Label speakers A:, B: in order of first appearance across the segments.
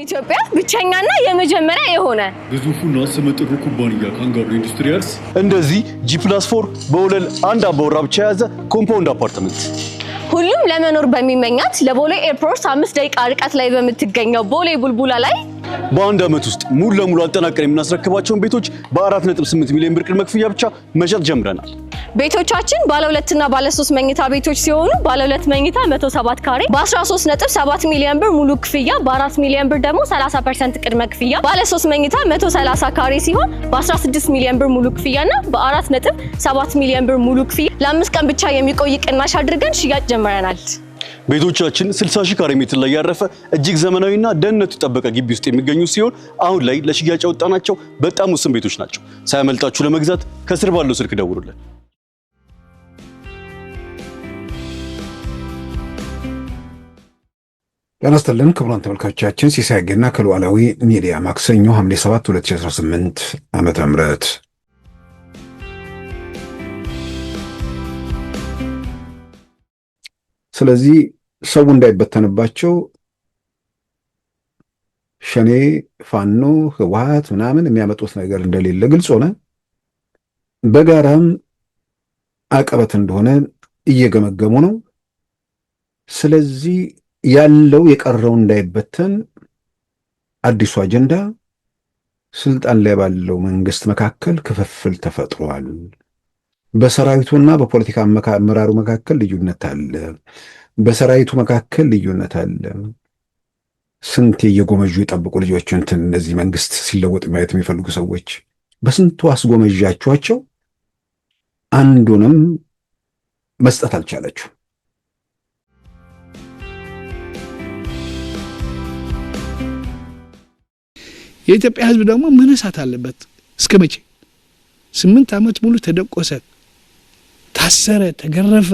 A: ኢትዮጵያ ብቸኛና የመጀመሪያ የሆነ
B: ግዙፉና ስመጥሩ ኩባንያ ካንጋሮ ኢንዱስትሪያልስ
C: እንደዚህ G+4 በወለል አንድ አባወራ ብቻ የያዘ ኮምፓውንድ አፓርትመንት
A: ሁሉም ለመኖር በሚመኛት ለቦሌ ኤርፖርት 5 ደቂቃ ርቀት ላይ በምትገኘው ቦሌ ቡልቡላ ላይ
C: በአንድ ዓመት ውስጥ ሙሉ ለሙሉ አጠናቀን የምናስረክባቸውን ቤቶች በ4.8 ሚሊዮን ብር ቅድመ ክፍያ ብቻ መሸጥ ጀምረናል።
A: ቤቶቻችን ባለ 2 እና ባለ 3 መኝታ ቤቶች ሲሆኑ ባለ 2 መኝታ 107 ካሬ በ13.7 ሚሊዮን ብር ሙሉ ክፍያ በ4 ሚሊዮን ብር ደግሞ 30% ቅድመ ክፍያ ባለ 3 መኝታ 130 ካሬ ሲሆን በ16 ሚሊዮን ብር ሙሉ ክፍያና በ4.7 ሚሊዮን ብር ሙሉ ክፍያ ለ5 ቀን ብቻ የሚቆይ ቅናሽ አድርገን ሽያጭ ጀምረናል።
C: ቤቶቻችን 60 ሺህ ካሬ ሜትር ላይ ያረፈ እጅግ ዘመናዊና ደህንነቱ የተጠበቀ ግቢ ውስጥ የሚገኙ ሲሆን አሁን ላይ ለሽያጭ ያወጣናቸው በጣም ውስን ቤቶች ናቸው። ሳያመልጣችሁ ለመግዛት ከስር ባለው ስልክ ደውሉልን።
D: ጤና ይስጥልን ክቡራን ተመልካቾቻችን፣ ሲሳይ አገና ከሉዓላዊ ሚዲያ ማክሰኞ ሐምሌ 7 2018 ዓመተ ምህረት ስለዚህ ሰው እንዳይበተንባቸው ሸኔ፣ ፋኖ፣ ህወሓት ምናምን የሚያመጡት ነገር እንደሌለ ግልጽ ሆነ። በጋራም አቀበት እንደሆነ እየገመገሙ ነው። ስለዚህ ያለው የቀረው እንዳይበተን አዲሱ አጀንዳ ስልጣን ላይ ባለው መንግስት መካከል ክፍፍል ተፈጥሯል። በሰራዊቱና በፖለቲካ አመራሩ መካከል ልዩነት አለ። በሰራዊቱ መካከል ልዩነት አለ። ስንት የጎመጁ የጠብቁ ልጆች እነዚህ መንግስት ሲለወጥ ማየት የሚፈልጉ ሰዎች በስንቱ አስጎመዣቸዋቸው አንዱንም መስጠት አልቻለችው።
E: የኢትዮጵያ ህዝብ ደግሞ መነሳት አለበት። እስከ መቼ 8 ዓመት ሙሉ ተደቆሰ፣ ታሰረ፣ ተገረፈ።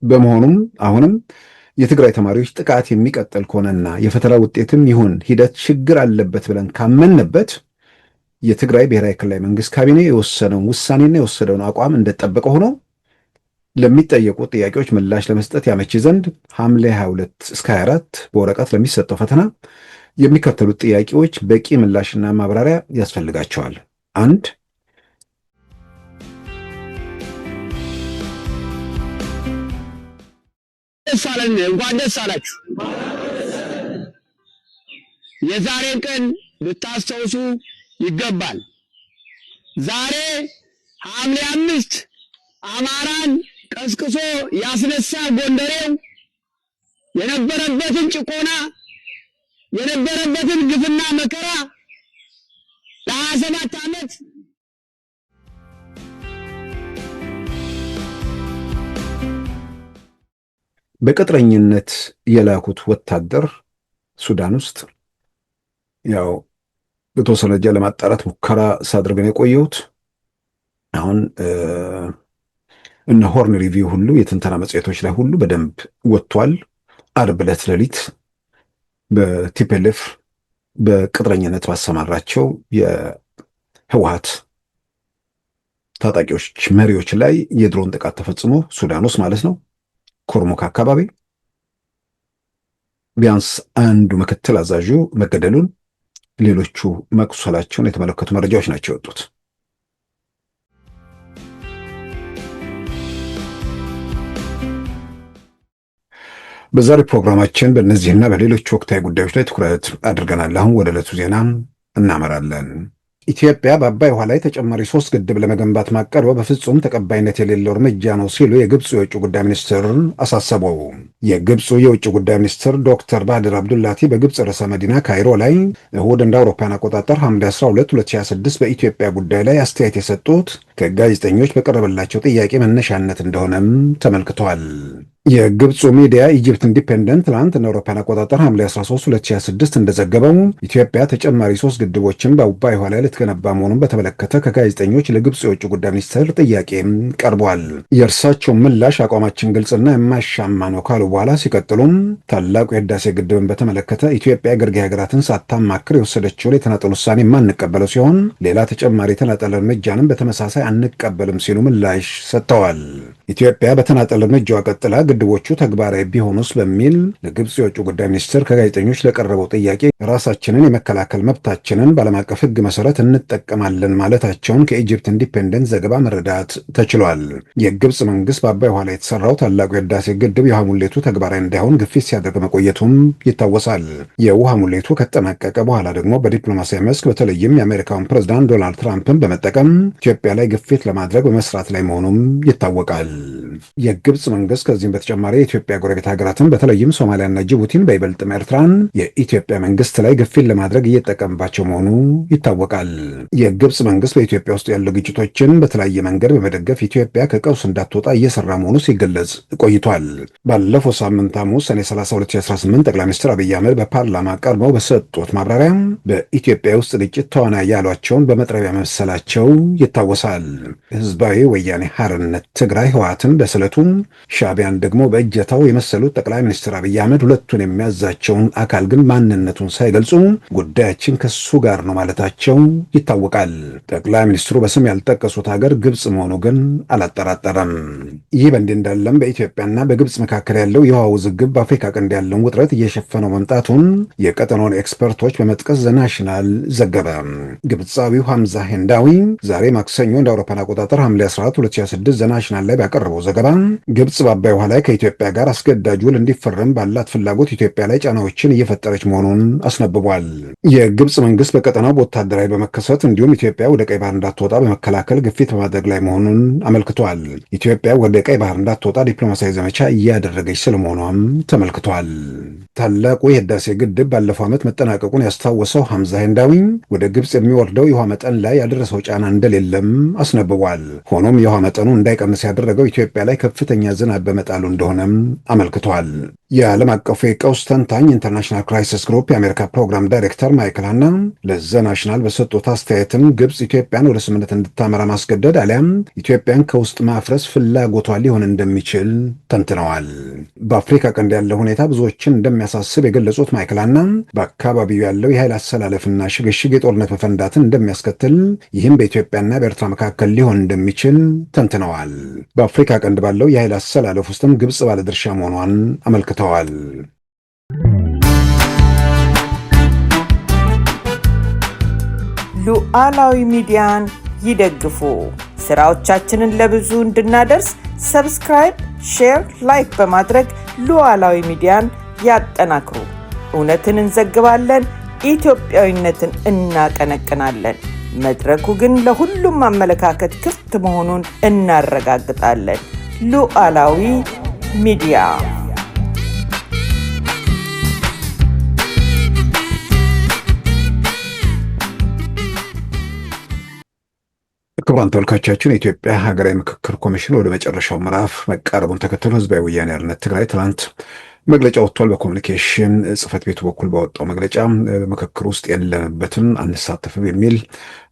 D: በመሆኑም አሁንም የትግራይ ተማሪዎች ጥቃት የሚቀጥል ከሆነና የፈተና ውጤትም ይሁን ሂደት ችግር አለበት ብለን ካመንበት የትግራይ ብሔራዊ ክልላዊ መንግስት ካቢኔ የወሰነውን ውሳኔና የወሰደውን አቋም እንደተጠበቀ ሆኖ ለሚጠየቁ ጥያቄዎች ምላሽ ለመስጠት ያመች ዘንድ ሐምሌ 22 እስከ 24 በወረቀት ለሚሰጠው ፈተና የሚከተሉት ጥያቄዎች በቂ ምላሽና ማብራሪያ ያስፈልጋቸዋል። 1.
F: እንኳን ደስ አላችሁ። የዛሬን ቀን ልታስተውሱ ይገባል። ዛሬ ሐምሌ 5 አማራን ቀስቅሶ ያስነሳ ጎንደሬው የነበረበትን ጭቆና የነበረበትን ግፍና መከራ ለ27 ዓመት
D: በቅጥረኝነት የላኩት ወታደር ሱዳን ውስጥ ያው በተወሰነ ደረጃ ለማጣራት ሙከራ ሳድርግ ነው የቆየሁት። አሁን እነ ሆርን ሪቪው ሁሉ የትንተና መጽሔቶች ላይ ሁሉ በደንብ ወጥቷል። ዓርብ ዕለት ሌሊት በቲፒኤልኤፍ በቅጥረኝነት ባሰማራቸው የህወሓት ታጣቂዎች መሪዎች ላይ የድሮን ጥቃት ተፈጽሞ ሱዳን ውስጥ ማለት ነው ኮርሙክ አካባቢ ቢያንስ አንዱ ምክትል አዛዡ መገደሉን ሌሎቹ መቁሰላቸውን የተመለከቱ መረጃዎች ናቸው የወጡት። በዛሬ ፕሮግራማችን በእነዚህና በሌሎች ወቅታዊ ጉዳዮች ላይ ትኩረት አድርገናል። አሁን ወደ ዕለቱ ዜና እናመራለን። ኢትዮጵያ በአባይ ውሃ ላይ ተጨማሪ 3 ግድብ ለመገንባት ማቀዷ በፍጹም ተቀባይነት የሌለው እርምጃ ነው ሲሉ የግብፁ የውጭ ጉዳይ ሚኒስትር አሳሰቡ። የግብፁ የውጭ ጉዳይ ሚኒስትር ዶክተር ባድር አብዱላቲ በግብፅ ርዕሰ መዲና ካይሮ ላይ እሁድ እንደ አውሮፓውያን አቆጣጠር ሐምሌ 12 2026 በኢትዮጵያ ጉዳይ ላይ አስተያየት የሰጡት ከጋዜጠኞች በቀረበላቸው ጥያቄ መነሻነት እንደሆነም ተመልክቷል። የግብፁ ሚዲያ ኢጅፕት ኢንዲፔንደንት ትናንት እንደ አውሮፓውያን አቆጣጠር ሐምሌ 13 2026 እንደዘገበው ኢትዮጵያ ተጨማሪ 3 ግድቦችን በአባይ ውሃ ላይ ልትገነባ መሆኑን በተመለከተ ከጋዜጠኞች ለግብፅ የውጭ ጉዳይ ሚኒስትር ጥያቄም ቀርቧል። የእርሳቸው ምላሽ አቋማችን ግልጽና የማያሻማ ነው ካሉ በኋላ ሲቀጥሉም ታላቁ የህዳሴ ግድብን በተመለከተ ኢትዮጵያ ግርጌ ሀገራትን ሳታማክር የወሰደችውን የተናጠል ውሳኔ የማንቀበለው ሲሆን ሌላ ተጨማሪ የተናጠል እርምጃንም በተመሳሳይ አንቀበልም ሲሉ ምላሽ ሰጥተዋል። ኢትዮጵያ በተናጠል እርምጃዋ ቀጥላ ግድቦቹ ተግባራዊ ቢሆኑስ በሚል ለግብፅ የውጭ ጉዳይ ሚኒስትር ከጋዜጠኞች ለቀረበው ጥያቄ ራሳችንን የመከላከል መብታችንን በዓለም አቀፍ ሕግ መሰረት እንጠቀማለን ማለታቸውን ከኢጅፕት ኢንዲፔንደንት ዘገባ መረዳት ተችሏል። የግብፅ መንግስት በአባይ ውሃ ላይ የተሰራው ታላቁ የህዳሴ ግድብ የውሃ ሙሌቱ ተግባራዊ እንዳይሆን ግፊት ሲያደርግ መቆየቱም ይታወሳል። የውሃ ሙሌቱ ከተጠናቀቀ በኋላ ደግሞ በዲፕሎማሲያዊ መስክ በተለይም የአሜሪካውን ፕሬዝዳንት ዶናልድ ትራምፕን በመጠቀም ኢትዮጵያ ላይ ግፊት ለማድረግ በመስራት ላይ መሆኑም ይታወቃል። የግብፅ መንግስት ከዚህም በተጨማሪ የኢትዮጵያ ጎረቤት ሀገራትን በተለይም ሶማሊያና ጅቡቲን በይበልጥም ኤርትራን የኢትዮጵያ መንግስት ላይ ግፊት ለማድረግ እየተጠቀምባቸው መሆኑ ይታወቃል። የግብፅ መንግስት በኢትዮጵያ ውስጥ ያሉ ግጭቶችን በተለያየ መንገድ በመደገፍ ኢትዮጵያ ከቀውስ እንዳትወጣ እየሰራ መሆኑ ሲገለጽ ቆይቷል። ባለፈው ሳምንት ሐሙስ ሰኔ 30 2018 ጠቅላይ ሚኒስትር አብይ አህመድ በፓርላማ ቀርበው በሰጡት ማብራሪያ በኢትዮጵያ ውስጥ ግጭት ተዋናይ ያሏቸውን በመጥረቢያ መሰላቸው ይታወሳል። ህዝባዊ ወያኔ ሓርነት ትግራይ ህወሓትን በስለቱም ሻዕቢያን ደግሞ በእጀታው የመሰሉት ጠቅላይ ሚኒስትር አብይ አህመድ ሁለቱን የሚያዛቸውን አካል ግን ማንነቱን ሳይገልጹ ጉዳያችን ከሱ ጋር ነው ማለታቸው ይታወቃል። ጠቅላይ ሚኒስትሩ በስም ያልጠቀሱት ሀገር ግብፅ መሆኑ ግን አላጠራጠረም። ይህ በእንዲህ እንዳለም በኢትዮጵያና በግብፅ መካከል ያለው የውሃ ውዝግብ በአፍሪካ ቀንድ ያለውን ውጥረት እየሸፈነው መምጣቱን የቀጠናውን ኤክስፐርቶች በመጥቀስ ዘናሽናል ዘገበ። ግብፃዊው ሐምዛ ሄንዳዊ ዛሬ ማክሰኞ እንደ አውሮፓን አቆጣጠር ሐምሌ 14 2026 ዘናሽናል ላይ ባቀረበው ዘገባ ግብፅ በአባይ ውሃ ላይ ከኢትዮጵያ ጋር አስገዳጅ ውል እንዲፈረም ባላት ፍላጎት ኢትዮጵያ ላይ ጫናዎችን እየፈጠረች መሆኑን አስነብቧል። የግብፅ መንግስት በቀጠናው በወታደራዊ በመከሰት እንዲሁም ኢትዮጵያ ወደ ቀይ ባህር እንዳትወጣ በመከላከል ግፊት በማድረግ ላይ መሆኑን አመልክቷል። ኢትዮጵያ ወደ ቀይ ባህር እንዳትወጣ ዲፕሎማሲያዊ ዘመቻ እያደረገች ስለመሆኗም ተመልክቷል። ታላቁ የህዳሴ ግድብ ባለፈው ዓመት መጠናቀቁን ያስታወሰው ሐምዛ ሄንዳዊ ወደ ግብፅ የሚወርደው የውሃ መጠን ላይ ያደረሰው ጫና እንደሌለም አስነብቧል። ሆኖም የውሃ መጠኑ እንዳይቀንስ ያደረገው ኢትዮጵያ ላይ ከፍተኛ ዝናብ በመጣሉ እንደሆነም አመልክቷል። የዓለም አቀፉ የቀውስ ተንታኝ ኢንተርናሽናል ክራይሲስ ግሩፕ የአሜሪካ ፕሮግራም ዳይሬክተር ማይክል ሃና ለዘናሽናል በሰጡት አስተያየትም ግብፅ ኢትዮጵያን ወደ ስምምነት እንድታመራ ማስገደድ አሊያም ኢትዮጵያን ከውስጥ ማፍረስ ፍላጎቷ ሊሆን እንደሚችል ተንትነዋል። በአፍሪካ ቀንድ ያለው ሁኔታ ብዙዎችን እንደሚያሳስብ የገለጹት ማይክል ሃና በአካባቢው ያለው የኃይል አሰላለፍና ሽግሽግ የጦርነት መፈንዳትን እንደሚያስከትል ይህም በኢትዮጵያና በኤርትራ መካከል ሊሆን እንደሚችል ተንትነዋል። በአፍሪካ ቀንድ ባለው የኃይል አሰላለፍ ውስጥም ግብፅ ባለድርሻ መሆኗን አመልክተዋል።
G: ሉዓላዊ ሚዲያን ይደግፉ። ስራዎቻችንን ለብዙ እንድናደርስ ሰብስክራይብ፣ ሼር፣ ላይክ በማድረግ ሉዓላዊ ሚዲያን ያጠናክሩ። እውነትን እንዘግባለን፣ ኢትዮጵያዊነትን እናቀነቅናለን። መድረኩ ግን ለሁሉም አመለካከት ክፍት መሆኑን እናረጋግጣለን። ሉዓላዊ ሚዲያ
D: ክቡራን ተመልካቾቻችን የኢትዮጵያ ሀገራዊ ምክክር ኮሚሽን ወደ መጨረሻው ምዕራፍ መቃረቡን ተከትሎ ህዝባዊ ወያኔ ሓርነት ትግራይ ትናንት መግለጫ ወጥቷል። በኮሚኒኬሽን ጽህፈት ቤቱ በኩል ባወጣው መግለጫ ምክክር ውስጥ የለንበትን አንሳተፍም የሚል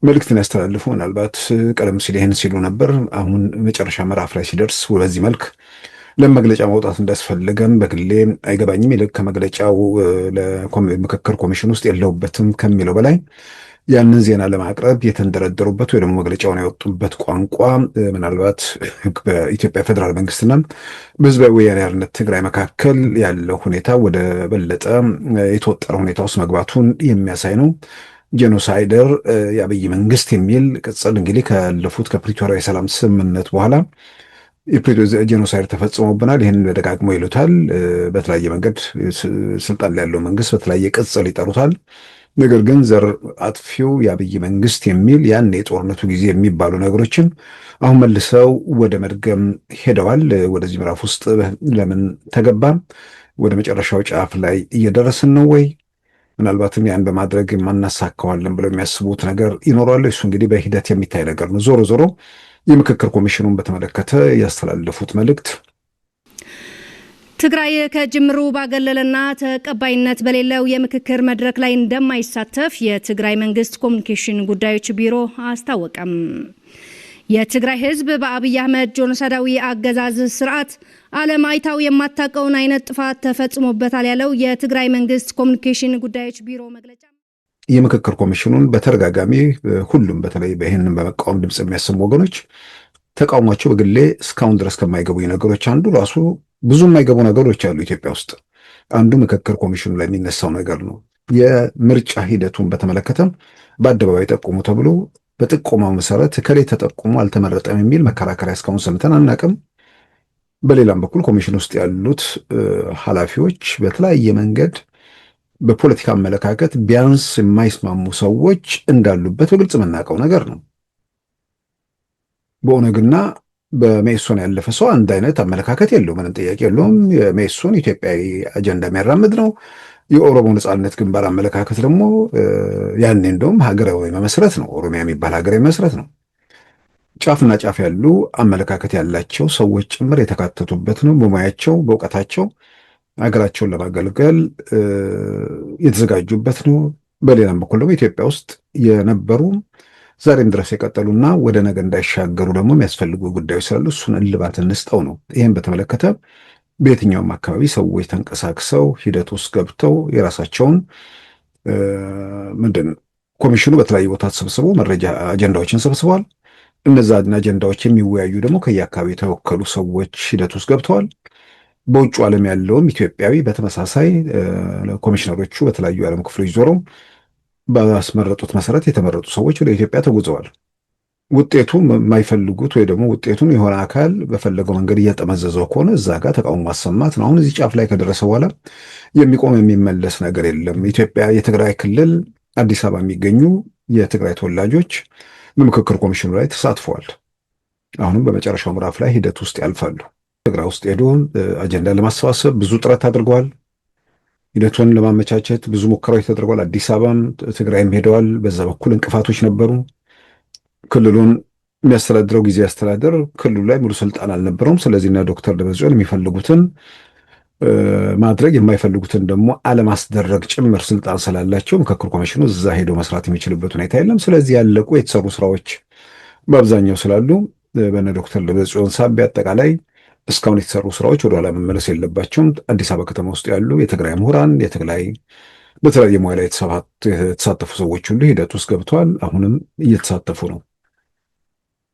D: መልእክትን ያስተላልፉ። ምናልባት ቀደም ሲል ይህን ሲሉ ነበር። አሁን መጨረሻ ምዕራፍ ላይ ሲደርስ በዚህ መልክ ለመግለጫ ማውጣት እንዳስፈለገም በግሌ አይገባኝም። ይልቅ ከመግለጫው ለምክክር ኮሚሽን ውስጥ የለውበትም ከሚለው በላይ ያንን ዜና ለማቅረብ የተንደረደሩበት ወይ ደግሞ መግለጫውን ያወጡበት ቋንቋ ምናልባት በኢትዮጵያ ፌዴራል መንግስትና በህዝባዊ ወያኔ ሓርነት ትግራይ መካከል ያለው ሁኔታ ወደ በለጠ የተወጠረ ሁኔታ ውስጥ መግባቱን የሚያሳይ ነው። ጄኖሳይደር የአብይ መንግስት የሚል ቅጽል እንግዲህ ካለፉት ከፕሪቶሪያ የሰላም ስምምነት በኋላ ጄኖሳይድ ተፈጽሞብናል፣ ይህን ደጋግሞ ይሉታል። በተለያየ መንገድ ስልጣን ላይ ያለው መንግስት በተለያየ ቅጽል ይጠሩታል። ነገር ግን ዘር አጥፊው የአብይ መንግስት የሚል ያን የጦርነቱ ጊዜ የሚባሉ ነገሮችን አሁን መልሰው ወደ መድገም ሄደዋል። ወደዚህ ምዕራፍ ውስጥ ለምን ተገባም? ወደ መጨረሻው ጫፍ ላይ እየደረስን ነው ወይ? ምናልባትም ያን በማድረግ ማናሳካዋለን ብለው የሚያስቡት ነገር ይኖራል። እሱ እንግዲህ በሂደት የሚታይ ነገር ነው። ዞሮ ዞሮ የምክክር ኮሚሽኑን በተመለከተ ያስተላለፉት መልእክት
H: ትግራይ ከጅምሩ ባገለለና ተቀባይነት በሌለው የምክክር መድረክ ላይ እንደማይሳተፍ የትግራይ መንግስት ኮሚኒኬሽን ጉዳዮች ቢሮ አስታወቀም። የትግራይ ህዝብ በአብይ አህመድ ጄኖሳይዳዊ አገዛዝ ስርዓት ዓለም አይታው የማታውቀውን አይነት ጥፋት ተፈጽሞበታል ያለው የትግራይ መንግስት ኮሚኒኬሽን ጉዳዮች ቢሮ መግለጫ
D: የምክክር ኮሚሽኑን በተደጋጋሚ ሁሉም በተለይ በይህንን በመቃወም ድምጽ የሚያሰሙ ወገኖች ተቃውሟቸው በግሌ እስካሁን ድረስ ከማይገቡኝ ነገሮች አንዱ ራሱ ብዙ የማይገቡ ነገሮች አሉ ኢትዮጵያ ውስጥ። አንዱ ምክክር ኮሚሽኑ ላይ የሚነሳው ነገር ነው። የምርጫ ሂደቱን በተመለከተ በአደባባይ ጠቁሙ ተብሎ በጥቆማው መሰረት ከሌ ተጠቁሞ አልተመረጠም የሚል መከራከሪያ እስካሁን ሰምተን አናቅም። በሌላም በኩል ኮሚሽን ውስጥ ያሉት ኃላፊዎች በተለያየ መንገድ በፖለቲካ አመለካከት ቢያንስ የማይስማሙ ሰዎች እንዳሉበት በግልጽ የምናውቀው ነገር ነው። በኦነግና በሜሶን ያለፈ ሰው አንድ አይነት አመለካከት የለው፣ ምንም ጥያቄ የለውም። የሜሶን ኢትዮጵያዊ አጀንዳ የሚያራምድ ነው። የኦሮሞ ነጻነት ግንባር አመለካከት ደግሞ ያኔ እንደውም ሀገራዊ መመስረት ነው፣ ኦሮሚያ የሚባል ሀገራዊ መመስረት ነው። ጫፍና ጫፍ ያሉ አመለካከት ያላቸው ሰዎች ጭምር የተካተቱበት ነው። በሙያቸው በእውቀታቸው ሀገራቸውን ለማገልገል የተዘጋጁበት ነው። በሌላም በኩል ደግሞ ኢትዮጵያ ውስጥ የነበሩ ዛሬም ድረስ የቀጠሉና ወደ ነገ እንዳይሻገሩ ደግሞ የሚያስፈልጉ ጉዳዮች ስላሉ እሱን እልባት እንስጠው ነው። ይህም በተመለከተ በየትኛውም አካባቢ ሰዎች ተንቀሳቅሰው ሂደት ውስጥ ገብተው የራሳቸውን ኮሚሽኑ በተለያዩ ቦታ ተሰብስበው መረጃ አጀንዳዎችን ሰብስበዋል። እነዛ አጀንዳዎች የሚወያዩ ደግሞ ከየአካባቢ የተወከሉ ሰዎች ሂደት ውስጥ ገብተዋል። በውጭ ዓለም ያለውም ኢትዮጵያዊ በተመሳሳይ ኮሚሽነሮቹ በተለያዩ የዓለም ክፍሎች ዞረው ባስመረጡት መሰረት የተመረጡ ሰዎች ወደ ኢትዮጵያ ተጉዘዋል። ውጤቱ የማይፈልጉት ወይ ደግሞ ውጤቱን የሆነ አካል በፈለገው መንገድ እየጠመዘዘው ከሆነ እዛ ጋር ተቃውሞ ማሰማት ነው። አሁን እዚህ ጫፍ ላይ ከደረሰ በኋላ የሚቆም የሚመለስ ነገር የለም። ኢትዮጵያ የትግራይ ክልል አዲስ አበባ የሚገኙ የትግራይ ተወላጆች በምክክር ኮሚሽኑ ላይ ተሳትፈዋል። አሁንም በመጨረሻው ምዕራፍ ላይ ሂደት ውስጥ ያልፋሉ። ትግራይ ውስጥ ሄዶ አጀንዳ ለማሰባሰብ ብዙ ጥረት አድርገዋል። ሂደቱን ለማመቻቸት ብዙ ሙከራዎች ተደርገዋል። አዲስ አበባም ትግራይም ሄደዋል። በዛ በኩል እንቅፋቶች ነበሩ። ክልሉን የሚያስተዳድረው ጊዜ አስተዳደር ክልሉ ላይ ሙሉ ስልጣን አልነበረውም። ስለዚህና ዶክተር ደብረጽዮን የሚፈልጉትን ማድረግ የማይፈልጉትን ደግሞ አለማስደረግ ጭምር ስልጣን ስላላቸው ምክክር ኮሚሽኑ እዛ ሄዶ መስራት የሚችልበት ሁኔታ የለም። ስለዚህ ያለቁ የተሰሩ ስራዎች በአብዛኛው ስላሉ በነ ዶክተር ደብረጽዮን ሳቢያ አጠቃላይ እስካሁን የተሰሩ ስራዎች ወደኋላ መመለስ የለባቸውም። አዲስ አበባ ከተማ ውስጥ ያሉ የትግራይ ምሁራን፣ በተለያየ ሙያ ላይ የተሳተፉ ሰዎች ሁሉ ሂደት ውስጥ ገብተዋል። አሁንም እየተሳተፉ ነው።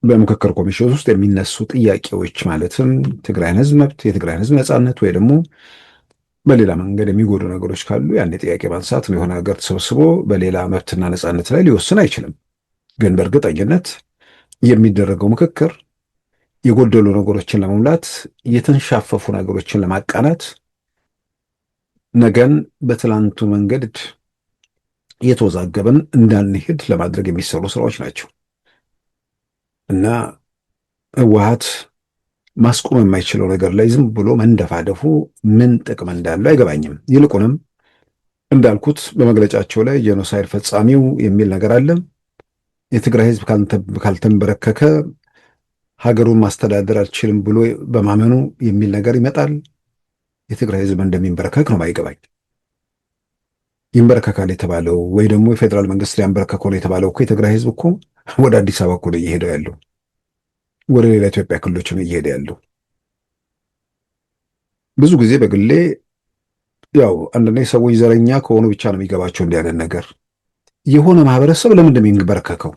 D: በምክክር ኮሚሽን ውስጥ የሚነሱ ጥያቄዎች ማለትም ትግራይን ህዝብ መብት፣ የትግራይን ህዝብ ነጻነት ወይ ደግሞ በሌላ መንገድ የሚጎዱ ነገሮች ካሉ ያን ጥያቄ ማንሳት ነው። የሆነ ሀገር ተሰብስቦ በሌላ መብትና ነጻነት ላይ ሊወስን አይችልም። ግን በእርግጠኝነት የሚደረገው ምክክር የጎደሉ ነገሮችን ለመሙላት፣ የተንሻፈፉ ነገሮችን ለማቃናት፣ ነገን በትላንቱ መንገድ እየተወዛገበን እንዳንሄድ ለማድረግ የሚሰሩ ስራዎች ናቸው እና ህወሓት ማስቆም የማይችለው ነገር ላይ ዝም ብሎ መንደፋደፉ ምን ጥቅም እንዳለው አይገባኝም። ይልቁንም እንዳልኩት በመግለጫቸው ላይ ጄኖሳይድ ፈጻሚው የሚል ነገር አለ። የትግራይ ህዝብ ካልተንበረከከ ሀገሩን ማስተዳደር አልችልም ብሎ በማመኑ የሚል ነገር ይመጣል። የትግራይ ህዝብ እንደሚንበረከክ ነው አይገባኝ። ይንበረከካል የተባለው ወይ ደግሞ የፌዴራል መንግስት ሊያንበረከከው የተባለው እኮ የትግራይ ህዝብ እኮ ወደ አዲስ አበባ እኮ ነው እየሄደ ያለው፣ ወደ ሌላ ኢትዮጵያ ክልሎች ነው እየሄደ ያለው። ብዙ ጊዜ በግሌ ያው አንዳንዴ ሰዎች ዘረኛ ከሆኑ ብቻ ነው የሚገባቸው እንዲህ አይነት ነገር። የሆነ ማህበረሰብ ለምን እንደሚንበረከከው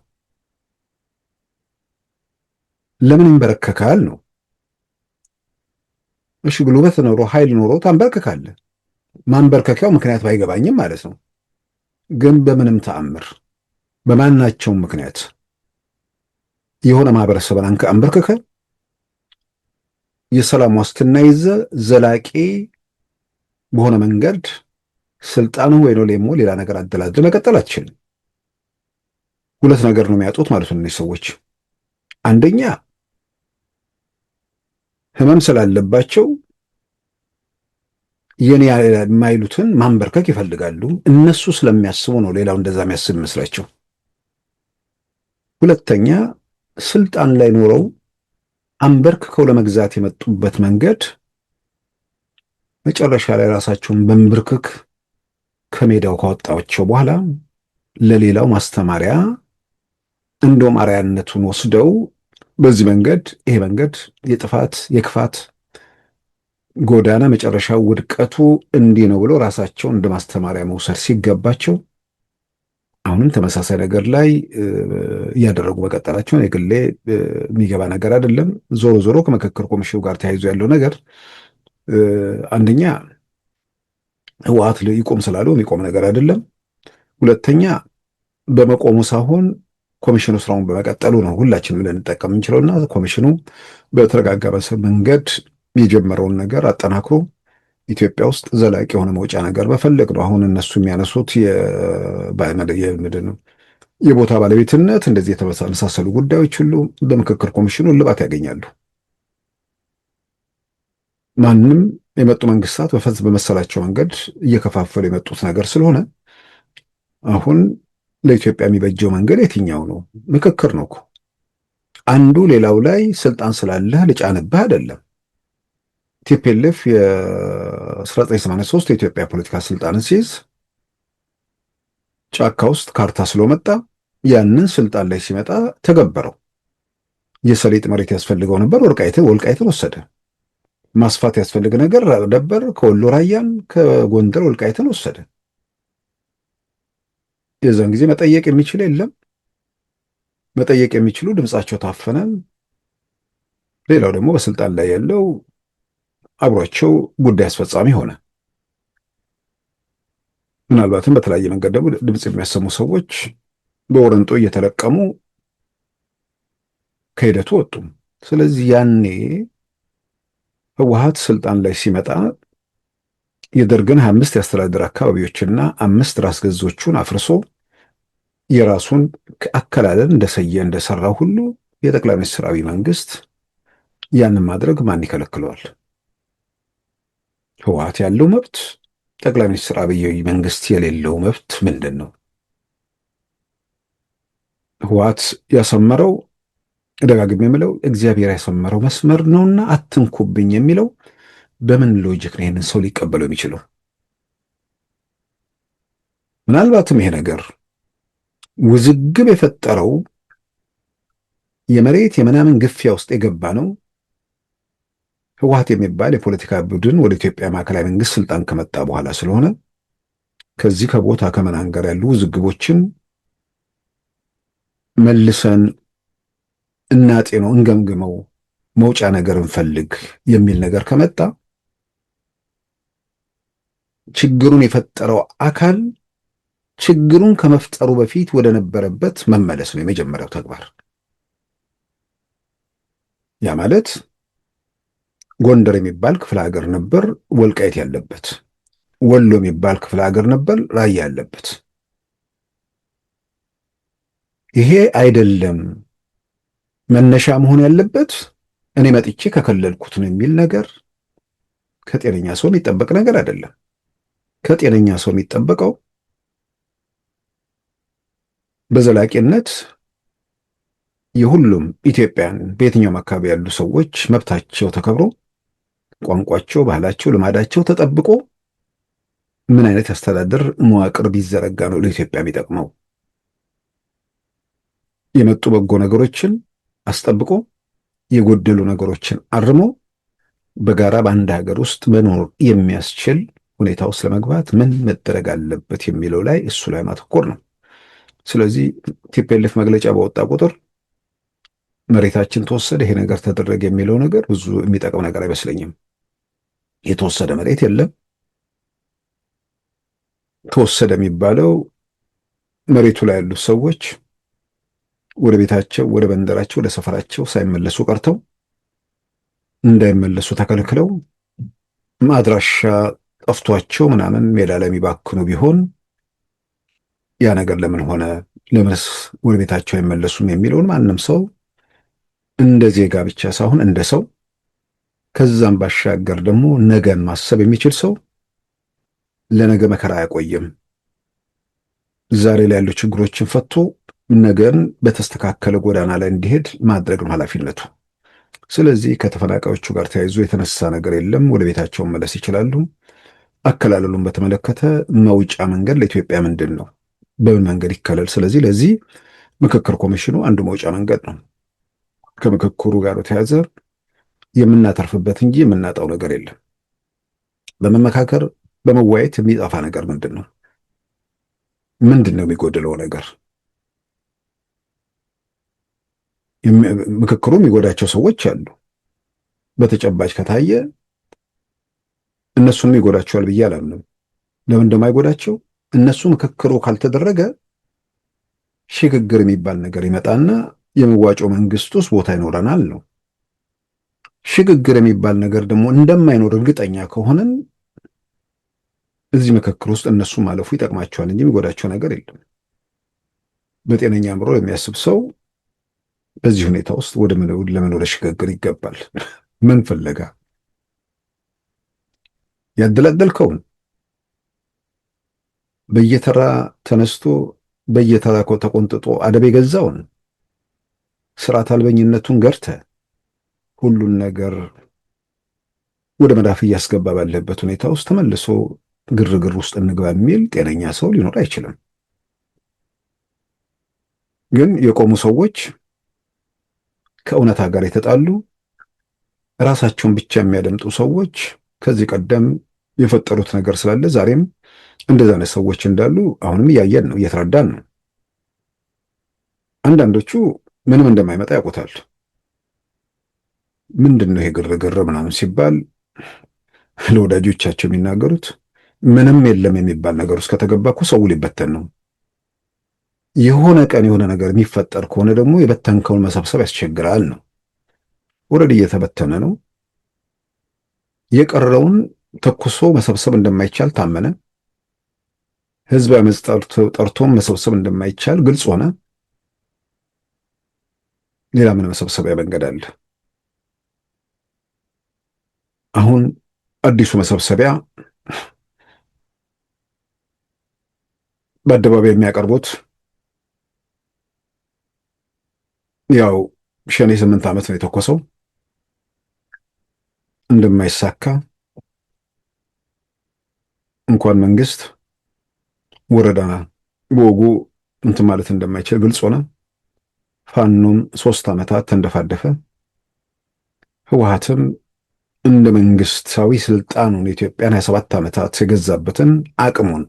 D: ለምን ይንበረከካል ነው። እሺ ጉልበት ኖሮ ኃይል ኖሮ ታንበረከካለህ። ማንበርከኪያው ምክንያት ባይገባኝም ማለት ነው። ግን በምንም ተአምር በማናቸውም ምክንያት የሆነ ማህበረሰብን አንበርከከ የሰላም ዋስትና ይዘ ዘላቂ በሆነ መንገድ ስልጣኑ ወይ ነው ሌሞ ሌላ ነገር አደላድለ መቀጠል አትችልም። ሁለት ነገር ነው የሚያጡት ማለት ነው እነዚህ ሰዎች። አንደኛ ህመም ስላለባቸው የኔ የማይሉትን ማንበርከክ ይፈልጋሉ። እነሱ ስለሚያስቡ ነው ሌላው እንደዛ የሚያስብ ይመስላቸው። ሁለተኛ ስልጣን ላይ ኖረው አንበርክከው ለመግዛት የመጡበት መንገድ መጨረሻ ላይ ራሳቸውን በንብርክክ ከሜዳው ካወጣቸው በኋላ ለሌላው ማስተማሪያ እንደውም አርአያነቱን ወስደው በዚህ መንገድ ይሄ መንገድ የጥፋት የክፋት ጎዳና መጨረሻው ውድቀቱ እንዲህ ነው ብሎ ራሳቸውን እንደ ማስተማሪያ መውሰድ ሲገባቸው አሁንም ተመሳሳይ ነገር ላይ እያደረጉ መቀጠላቸውን የግሌ የሚገባ ነገር አይደለም። ዞሮ ዞሮ ከምክክር ኮሚሽኑ ጋር ተያይዞ ያለው ነገር አንደኛ ህወሓት ይቆም ስላሉ የሚቆም ነገር አይደለም። ሁለተኛ በመቆሙ ሳይሆን ኮሚሽኑ ስራውን በመቀጠሉ ነው ሁላችንም ልንጠቀም የምንችለውና ኮሚሽኑ በተረጋጋ መንገድ የጀመረውን ነገር አጠናክሮ ኢትዮጵያ ውስጥ ዘላቂ የሆነ መውጫ ነገር መፈለግ ነው። አሁን እነሱ የሚያነሱት የቦታ ባለቤትነት እንደዚህ የተመሳሰሉ ጉዳዮች ሁሉ በምክክር ኮሚሽኑ እልባት ያገኛሉ። ማንም የመጡ መንግስታት በመሰላቸው መንገድ እየከፋፈሉ የመጡት ነገር ስለሆነ አሁን ለኢትዮጵያ የሚበጀው መንገድ የትኛው ነው? ምክክር ነው እኮ። አንዱ ሌላው ላይ ስልጣን ስላለህ ልጫንብህ አይደለም። ቲፒኤልኤፍ የ1983 የኢትዮጵያ ፖለቲካ ስልጣንን ሲይዝ ጫካ ውስጥ ካርታ ስለመጣ ያንን ስልጣን ላይ ሲመጣ ተገበረው። የሰሊጥ መሬት ያስፈልገው ነበር፣ ወልቃይትን ወሰደ። ማስፋት ያስፈልግ ነገር ነበር፣ ከወሎ ራያን ከጎንደር ወልቃይትን ወሰደ። የዛን ጊዜ መጠየቅ የሚችል የለም። መጠየቅ የሚችሉ ድምጻቸው ታፈነ። ሌላው ደግሞ በስልጣን ላይ ያለው አብሯቸው ጉዳይ አስፈጻሚ ሆነ። ምናልባትም በተለያየ መንገድ ደግሞ ድምጽ የሚያሰሙ ሰዎች በወረንጦ እየተለቀሙ ከሂደቱ ወጡ። ስለዚህ ያኔ ህወሓት ስልጣን ላይ ሲመጣ የደርግን 25 የአስተዳደር አካባቢዎችና 5 ራስ ገዞቹን አፍርሶ የራሱን አከላለል እንደሰራው ሁሉ የጠቅላይ ሚኒስትር አብይ መንግስት ያንን ማድረግ ማን ይከለክለዋል? ህወሓት ያለው መብት፣ ጠቅላይ ሚኒስትር አብይ መንግስት የሌለው መብት ምንድን ነው? ህወሓት ያሰመረው ደጋግሜ የምለው እግዚአብሔር ያሰመረው መስመር ነውና አትንኩብኝ የሚለው በምን ሎጂክ ነው ይሄንን ሰው ሊቀበለው የሚችለው? ምናልባትም ይሄ ነገር ውዝግብ የፈጠረው የመሬት የምናምን ግፊያ ውስጥ የገባ ነው። ህወሓት የሚባል የፖለቲካ ቡድን ወደ ኢትዮጵያ ማዕከላዊ መንግስት ስልጣን ከመጣ በኋላ ስለሆነ ከዚህ ከቦታ ከምናምን ጋር ያሉ ውዝግቦችን መልሰን እናጤነው፣ እንገምግመው፣ መውጫ ነገር እንፈልግ የሚል ነገር ከመጣ ችግሩን የፈጠረው አካል ችግሩን ከመፍጠሩ በፊት ወደ ነበረበት መመለስ ነው የመጀመሪያው ተግባር። ያ ማለት ጎንደር የሚባል ክፍለ ሀገር ነበር ወልቃይት ያለበት፣ ወሎ የሚባል ክፍለ ሀገር ነበር ራያ ያለበት። ይሄ አይደለም መነሻ መሆን ያለበት እኔ መጥቼ ከከለልኩት ነው የሚል ነገር ከጤነኛ ሰው የሚጠበቅ ነገር አይደለም። ከጤነኛ ሰው የሚጠበቀው በዘላቂነት የሁሉም ኢትዮጵያን በየትኛውም አካባቢ ያሉ ሰዎች መብታቸው ተከብሮ ቋንቋቸው፣ ባህላቸው፣ ልማዳቸው ተጠብቆ ምን አይነት አስተዳደር መዋቅር ቢዘረጋ ነው ለኢትዮጵያ የሚጠቅመው? የመጡ በጎ ነገሮችን አስጠብቆ የጎደሉ ነገሮችን አርሞ በጋራ በአንድ ሀገር ውስጥ መኖር የሚያስችል ሁኔታ ውስጥ ለመግባት ምን መደረግ አለበት የሚለው ላይ እሱ ላይ ማተኮር ነው። ስለዚህ ቲፒኤልኤፍ መግለጫ በወጣ ቁጥር መሬታችን ተወሰደ፣ ይሄ ነገር ተደረገ የሚለው ነገር ብዙ የሚጠቅም ነገር አይመስለኝም። የተወሰደ መሬት የለም። ተወሰደ የሚባለው መሬቱ ላይ ያሉት ሰዎች ወደ ቤታቸው፣ ወደ መንደራቸው፣ ወደ ሰፈራቸው ሳይመለሱ ቀርተው እንዳይመለሱ ተከልክለው አድራሻ ጠፍቷቸው ምናምን ሜዳ ላይ የሚባክኑ ቢሆን ያ ነገር ለምን ሆነ፣ ለምንስ ወደ ቤታቸው አይመለሱም የሚለውን ማንም ሰው እንደ ዜጋ ብቻ ሳይሆን እንደ ሰው ከዛም ባሻገር ደግሞ ነገን ማሰብ የሚችል ሰው ለነገ መከራ አያቆይም። ዛሬ ላይ ያሉ ችግሮችን ፈቶ ነገን በተስተካከለ ጎዳና ላይ እንዲሄድ ማድረግ ነው ኃላፊነቱ። ስለዚህ ከተፈናቃዮቹ ጋር ተያይዞ የተነሳ ነገር የለም። ወደ ቤታቸው መመለስ ይችላሉ። አከላለሉን በተመለከተ መውጫ መንገድ ለኢትዮጵያ ምንድን ነው? በምን መንገድ ይከለል? ስለዚህ ለዚህ ምክክር ኮሚሽኑ አንዱ መውጫ መንገድ ነው። ከምክክሩ ጋር በተያያዘ የምናተርፍበት እንጂ የምናጣው ነገር የለም። በመመካከር በመዋየት የሚጠፋ ነገር ምንድን ነው? ምንድን ነው የሚጎድለው ነገር? ምክክሩ የሚጎዳቸው ሰዎች አሉ። በተጨባጭ ከታየ እነሱንም ይጎዳቸዋል ብዬ አላምንም። ለምን እንደማይጎዳቸው እነሱ ምክክሩ ካልተደረገ ሽግግር የሚባል ነገር ይመጣና የመዋጮ መንግስት ውስጥ ቦታ ይኖረናል ነው። ሽግግር የሚባል ነገር ደግሞ እንደማይኖር እርግጠኛ ከሆነን እዚህ ምክክር ውስጥ እነሱ ማለፉ ይጠቅማቸዋል እንጂ የሚጎዳቸው ነገር የለም። በጤነኛ አእምሮ የሚያስብ ሰው በዚህ ሁኔታ ውስጥ ለምን ወደ ሽግግር ይገባል? ምን ፍለጋ? ያደላደልከውን በየተራ ተነስቶ በየተራ ተቆንጥጦ አደብ የገዛውን ስርዓት አልበኝነቱን ገርተ ሁሉን ነገር ወደ መዳፍ እያስገባ ባለበት ሁኔታ ውስጥ ተመልሶ ግርግር ውስጥ እንግባ የሚል ጤነኛ ሰው ሊኖር አይችልም። ግን የቆሙ ሰዎች ከእውነታ ጋር የተጣሉ ራሳቸውን ብቻ የሚያደምጡ ሰዎች ከዚህ ቀደም የፈጠሩት ነገር ስላለ ዛሬም እንደዛ አይነት ሰዎች እንዳሉ አሁንም እያየን ነው፣ እየተረዳን ነው። አንዳንዶቹ ምንም እንደማይመጣ ያውቁታል። ምንድን ነው ይሄ ግርግር ምናምን ሲባል ለወዳጆቻቸው የሚናገሩት ምንም የለም የሚባል ነገር ውስጥ ከተገባ እኮ ሰው ሊበተን ነው። የሆነ ቀን የሆነ ነገር የሚፈጠር ከሆነ ደግሞ የበተንከውን መሰብሰብ ያስቸግራል ነው። ወረድ እየተበተነ ነው። የቀረውን ተኩሶ መሰብሰብ እንደማይቻል ታመነ። ህዝብ አመጽ ጠርቶም መሰብሰብ እንደማይቻል ግልጽ ሆነ። ሌላ ምን መሰብሰቢያ መንገድ አለ? አሁን አዲሱ መሰብሰቢያ በአደባባይ የሚያቀርቡት ያው ሸኔ 8 ዓመት ነው የተኮሰው እንደማይሳካ እንኳን መንግስት ወረዳ በወጉ እንትን ማለት እንደማይችል ግልጽ ሆነ። ፋኖም 3 ዓመታት ተንደፋደፈ። ህወሓትም እንደ መንግስታዊ ስልጣኑን ኢትዮጵያን 27 ዓመታት የገዛበትን አቅሙን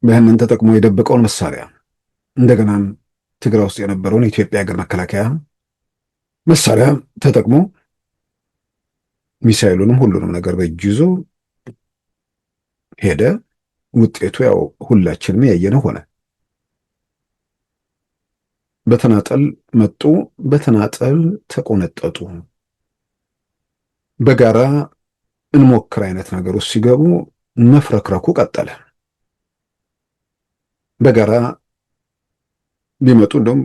D: በህንን ተጠቅሞ የደበቀውን መሳሪያ እንደገናም ትግራይ ውስጥ የነበረውን የኢትዮጵያ ሀገር መከላከያ መሳሪያ ተጠቅሞ ሚሳኤሉንም ሁሉንም ነገር በእጁ ይዞ ሄደ። ውጤቱ ያው ሁላችንም ያየነው ሆነ። በተናጠል መጡ፣ በተናጠል ተቆነጠጡ። በጋራ እንሞክር አይነት ነገር ውስጥ ሲገቡ መፍረክረኩ ቀጠለ። በጋራ ቢመጡ እንደውም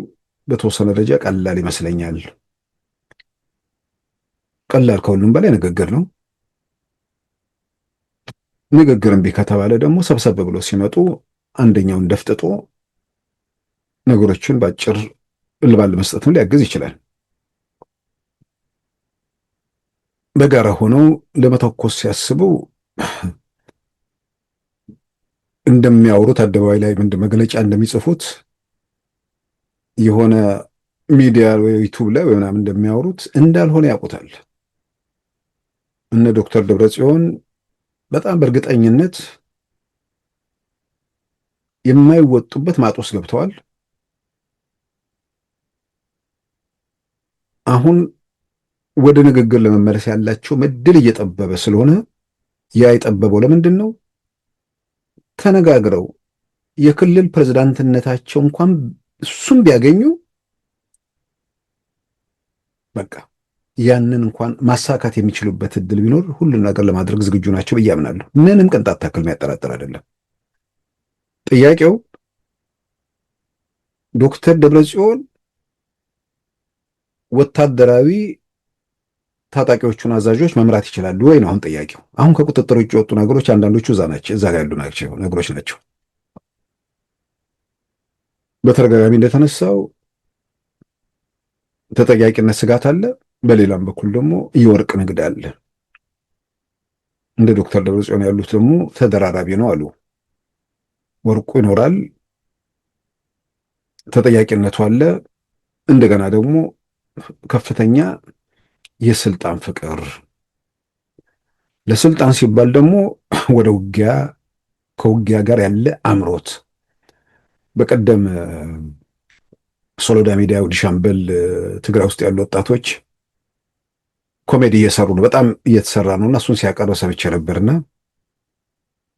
D: በተወሰነ ደረጃ ቀላል ይመስለኛል። ቀላል ከሁሉም በላይ ንግግር ነው። ንግግር እምቢ ከተባለ ደግሞ ሰብሰብ ብሎ ሲመጡ አንደኛውን ደፍጥጦ ነገሮችን ባጭር እልባል መስጠትም ሊያግዝ ይችላል። በጋራ ሆነው ለመተኮስ ሲያስቡ እንደሚያወሩት አደባባይ ላይ መግለጫ እንደሚጽፉት የሆነ ሚዲያ ወይ ዩቲዩብ ላይ ወይ ምናምን እንደሚያወሩት እንዳልሆነ ያውቁታል። እነ ዶክተር ደብረጽዮን በጣም በእርግጠኝነት የማይወጡበት ማጥ ውስጥ ገብተዋል። አሁን ወደ ንግግር ለመመለስ ያላቸው እድል እየጠበበ ስለሆነ ያ የጠበበው ለምንድን ነው? ተነጋግረው የክልል ፕሬዝዳንትነታቸው እንኳን እሱም ቢያገኙ በቃ ያንን እንኳን ማሳካት የሚችሉበት እድል ቢኖር ሁሉን ነገር ለማድረግ ዝግጁ ናቸው ብዬ አምናለሁ። ምንም ቅንጣት ታክል የሚያጠራጥር አይደለም። ጥያቄው ዶክተር ደብረጽዮን ወታደራዊ ታጣቂዎቹን አዛዦች መምራት ይችላሉ ወይ ነው አሁን ጥያቄው። አሁን ከቁጥጥር ውጭ የወጡ ነገሮች አንዳንዶቹ እዛ ጋር ያሉ ነገሮች ናቸው። በተደጋጋሚ እንደተነሳው ተጠያቂነት ስጋት አለ። በሌላም በኩል ደግሞ የወርቅ ንግድ አለ። እንደ ዶክተር ደብረጽዮን ያሉት ደግሞ ተደራራቢ ነው አሉ። ወርቁ ይኖራል፣ ተጠያቂነቱ አለ። እንደገና ደግሞ ከፍተኛ የስልጣን ፍቅር፣ ለስልጣን ሲባል ደግሞ ወደ ውጊያ ከውጊያ ጋር ያለ አምሮት። በቀደም ሶሎዳ ሚዲያ ሻምበል ትግራይ ውስጥ ያሉ ወጣቶች ኮሜዲ እየሰሩ ነው፣ በጣም እየተሰራ ነው እና እሱን ሲያቀርብ ሰምቼ ነበርና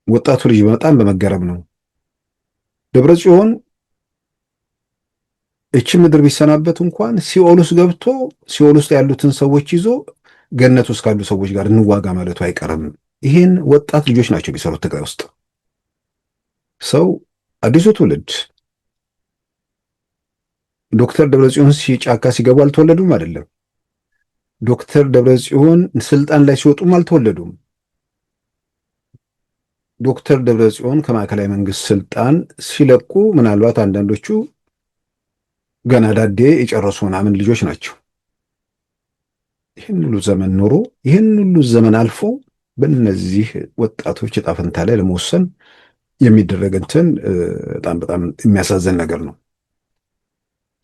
D: ወጣቱ ልጅ በጣም በመገረም ነው ደብረጽዮን እቺ ምድር ቢሰናበት እንኳን ሲኦል ውስጥ ገብቶ ሲኦል ውስጥ ያሉትን ሰዎች ይዞ ገነት ውስጥ ካሉ ሰዎች ጋር እንዋጋ ማለቱ አይቀርም። ይሄን ወጣት ልጆች ናቸው የሚሰሩት ትግራይ ውስጥ። ሰው አዲሱ ትውልድ ዶክተር ደብረጽዮን ጫካ ሲገቡ አልተወለዱም አይደለም። ዶክተር ደብረጽዮን ስልጣን ላይ ሲወጡም አልተወለዱም። ዶክተር ደብረጽዮን ከማዕከላዊ መንግስት ስልጣን ሲለቁ ምናልባት አንዳንዶቹ ገና ዳዴ የጨረሱ ምናምን ልጆች ናቸው። ይህን ሁሉ ዘመን ኖሮ ይህን ሁሉ ዘመን አልፎ በእነዚህ ወጣቶች ዕጣ ፈንታ ላይ ለመወሰን የሚደረግ እንትን በጣም የሚያሳዝን ነገር ነው።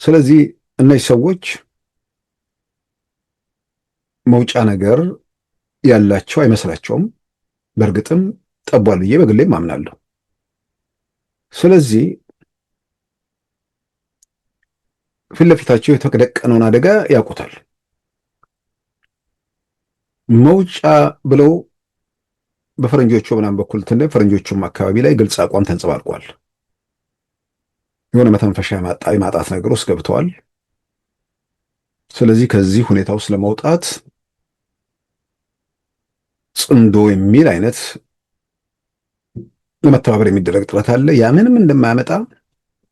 D: ስለዚህ እነዚህ ሰዎች መውጫ ነገር ያላቸው አይመስላቸውም። በእርግጥም ጠቧል ብዬ በግሌም አምናለሁ። ስለዚህ ፊት ለፊታቸው የተደቀነውን አደጋ ያውቁታል። መውጫ ብለው በፈረንጆቹ ምናምን በኩል ፈረንጆቹም አካባቢ ላይ ግልጽ አቋም ተንጸባርቋል። የሆነ መተንፈሻ የማጣት ነገር ውስጥ ገብተዋል። ስለዚህ ከዚህ ሁኔታ ውስጥ ለመውጣት ጽንዶ የሚል አይነት ለመተባበር የሚደረግ ጥረት አለ። ያ ምንም እንደማያመጣ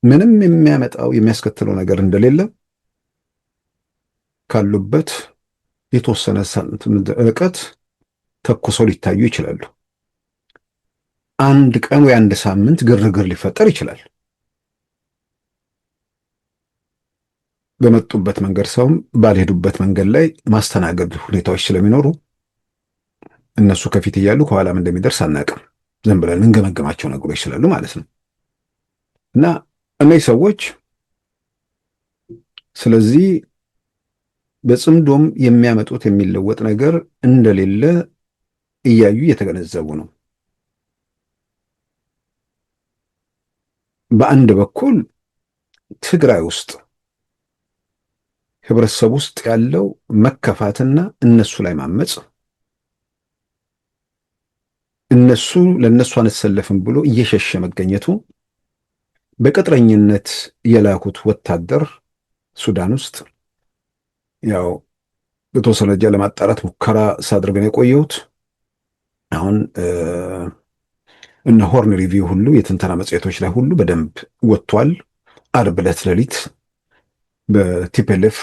D: ምንም የሚያስከትለው ነገር እንደሌለ ካሉበት የተወሰነ ርቀት ተኩሰው ሊታዩ ይችላሉ። አንድ ቀን ወይ አንድ ሳምንት ግርግር ሊፈጠር ይችላል። በመጡበት መንገድ ሰውም ባልሄዱበት መንገድ ላይ ማስተናገድ ሁኔታዎች ስለሚኖሩ እነሱ ከፊት እያሉ ከኋላም እንደሚደርስ አናውቅም። ዝም ብለን እንገመገማቸው ነገሮች ስላሉ ማለት ነው። እና እነዚህ ሰዎች ስለዚህ በጽምዶም የሚያመጡት የሚለወጥ ነገር እንደሌለ እያዩ እየተገነዘቡ ነው። በአንድ በኩል ትግራይ ውስጥ ህብረተሰብ ውስጥ ያለው መከፋትና እነሱ ላይ ማመጽ፣ እነሱ ለነሱ አንሰለፍም ብሎ እየሸሸ መገኘቱ፣ በቅጥረኝነት የላኩት ወታደር ሱዳን ውስጥ ያው በተወሰነ ደረጃ ለማጣራት ሙከራ ሳድርግ ነው የቆየሁት። አሁን እነ ሆርን ሪቪው ሁሉ የትንተና መጽሔቶች ላይ ሁሉ በደንብ ወጥቷል። ዓርብ ዕለት ሌሊት በቲፒኤልኤፍ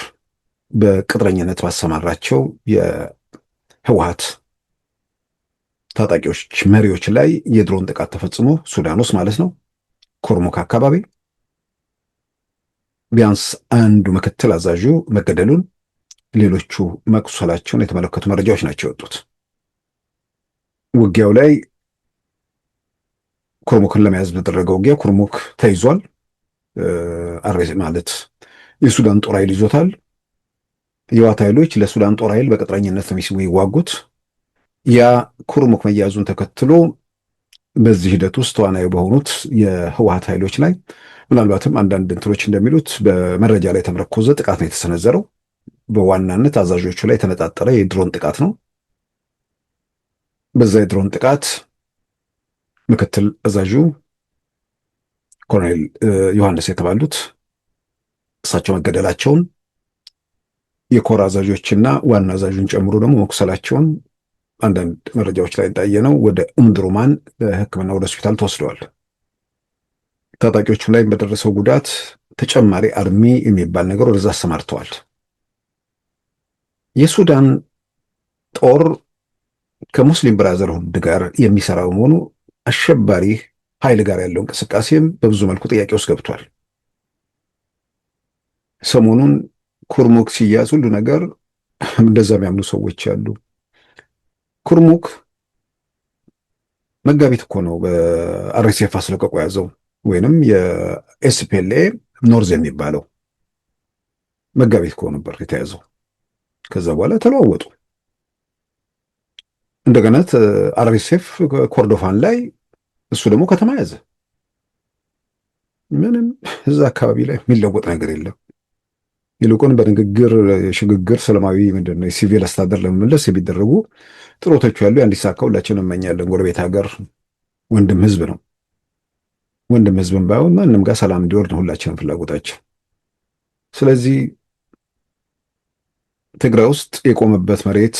D: በቅጥረኝነት ባሰማራቸው የህወሓት ታጣቂዎች መሪዎች ላይ የድሮን ጥቃት ተፈጽሞ ሱዳን ውስጥ ማለት ነው ኮርሙክ አካባቢ ቢያንስ አንዱ ምክትል አዛዡ መገደሉን፣ ሌሎቹ መቁሰላቸውን የተመለከቱ መረጃዎች ናቸው የወጡት። ውጊያው ላይ ኩርሙክን ለመያዝ በተደረገው ውጊያ ኩርሙክ ተይዟል። አሬስ ማለት የሱዳን ጦር ኃይል ይዞታል። የህወሓት ኃይሎች ለሱዳን ጦር ኃይል በቅጥረኝነት ነው የሚዋጉት። ያ ኩርሙክ መያዙን ተከትሎ በዚህ ሂደት ውስጥ ተዋናዩ በሆኑት የህወሓት ኃይሎች ላይ ምናልባትም አንዳንድ እንትኖች እንደሚሉት በመረጃ ላይ የተመረኮዘ ጥቃት ነው የተሰነዘረው። በዋናነት አዛዦቹ ላይ የተነጣጠረ የድሮን ጥቃት ነው። በዛ የድሮን ጥቃት ምክትል አዛዡ ኮሎኔል ዮሐንስ የተባሉት እሳቸው መገደላቸውን የኮር አዛዦችና ዋና አዛዡን ጨምሮ ደግሞ መቁሰላቸውን አንዳንድ መረጃዎች ላይ እንዳየነው ወደ እምድሩማን በሕክምና ወደ ሆስፒታል ተወስደዋል። ታጣቂዎቹ ላይ በደረሰው ጉዳት ተጨማሪ አርሚ የሚባል ነገር ወደዛ አሰማርተዋል። የሱዳን ጦር ከሙስሊም ብራዘርሁድ ጋር የሚሰራው መሆኑ አሸባሪ ኃይል ጋር ያለው እንቅስቃሴም በብዙ መልኩ ጥያቄ ውስጥ ገብቷል። ሰሞኑን ኩርሙክ ሲያዝ ሁሉ ነገር እንደዛ የሚያምኑ ሰዎች አሉ። ኩርሙክ መጋቢት እኮ ነው በአርኤስኤፍ አስለቀቁ ያዘው ወይንም የኤስፒኤልኤ ኖርዝ የሚባለው መጋቢት እኮ ነበር የተያዘው። ከዛ በኋላ ተለዋወጡ። እንደገና አርኤስኤፍ ኮርዶፋን ላይ እሱ ደግሞ ከተማ ያዘ። ምንም እዛ አካባቢ ላይ የሚለወጥ ነገር የለም። ይልቁን በንግግር ሽግግር ሰላማዊ ምንድነው የሲቪል አስተዳደር ለመመለስ የሚደረጉ ጥረቶች ያሉ እንዲሳካ ሁላችንም እንመኛለን። ጎረቤት ሀገር ወንድም ህዝብ ነው። ወንድም ህዝብም ባይሆን ማንም ጋር ሰላም እንዲወርድ ነው ሁላችንም ፍላጎታችን። ስለዚህ ትግራይ ውስጥ የቆመበት መሬት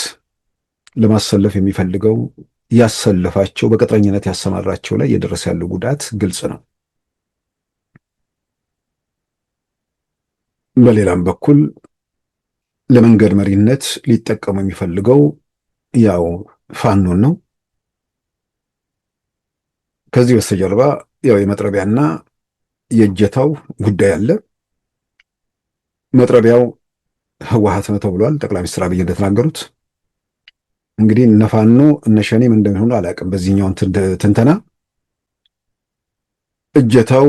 D: ለማሰለፍ የሚፈልገው ያሰለፋቸው በቅጥረኝነት ያሰማራቸው ላይ እየደረሰ ያለው ጉዳት ግልጽ ነው። በሌላም በኩል ለመንገድ መሪነት ሊጠቀሙ የሚፈልገው ያው ፋኖን ነው። ከዚህ በስተጀርባ ያው የመጥረቢያና የእጀታው ጉዳይ አለ። መጥረቢያው ህወሓት ነው ተብሏል። ጠቅላይ ሚኒስትር አብይ እንደተናገሩት እንግዲህ እነ ፋኖ እነ ሸኔም እንደሚሆኑ አላውቅም። በዚህኛው ትንተና እጀታው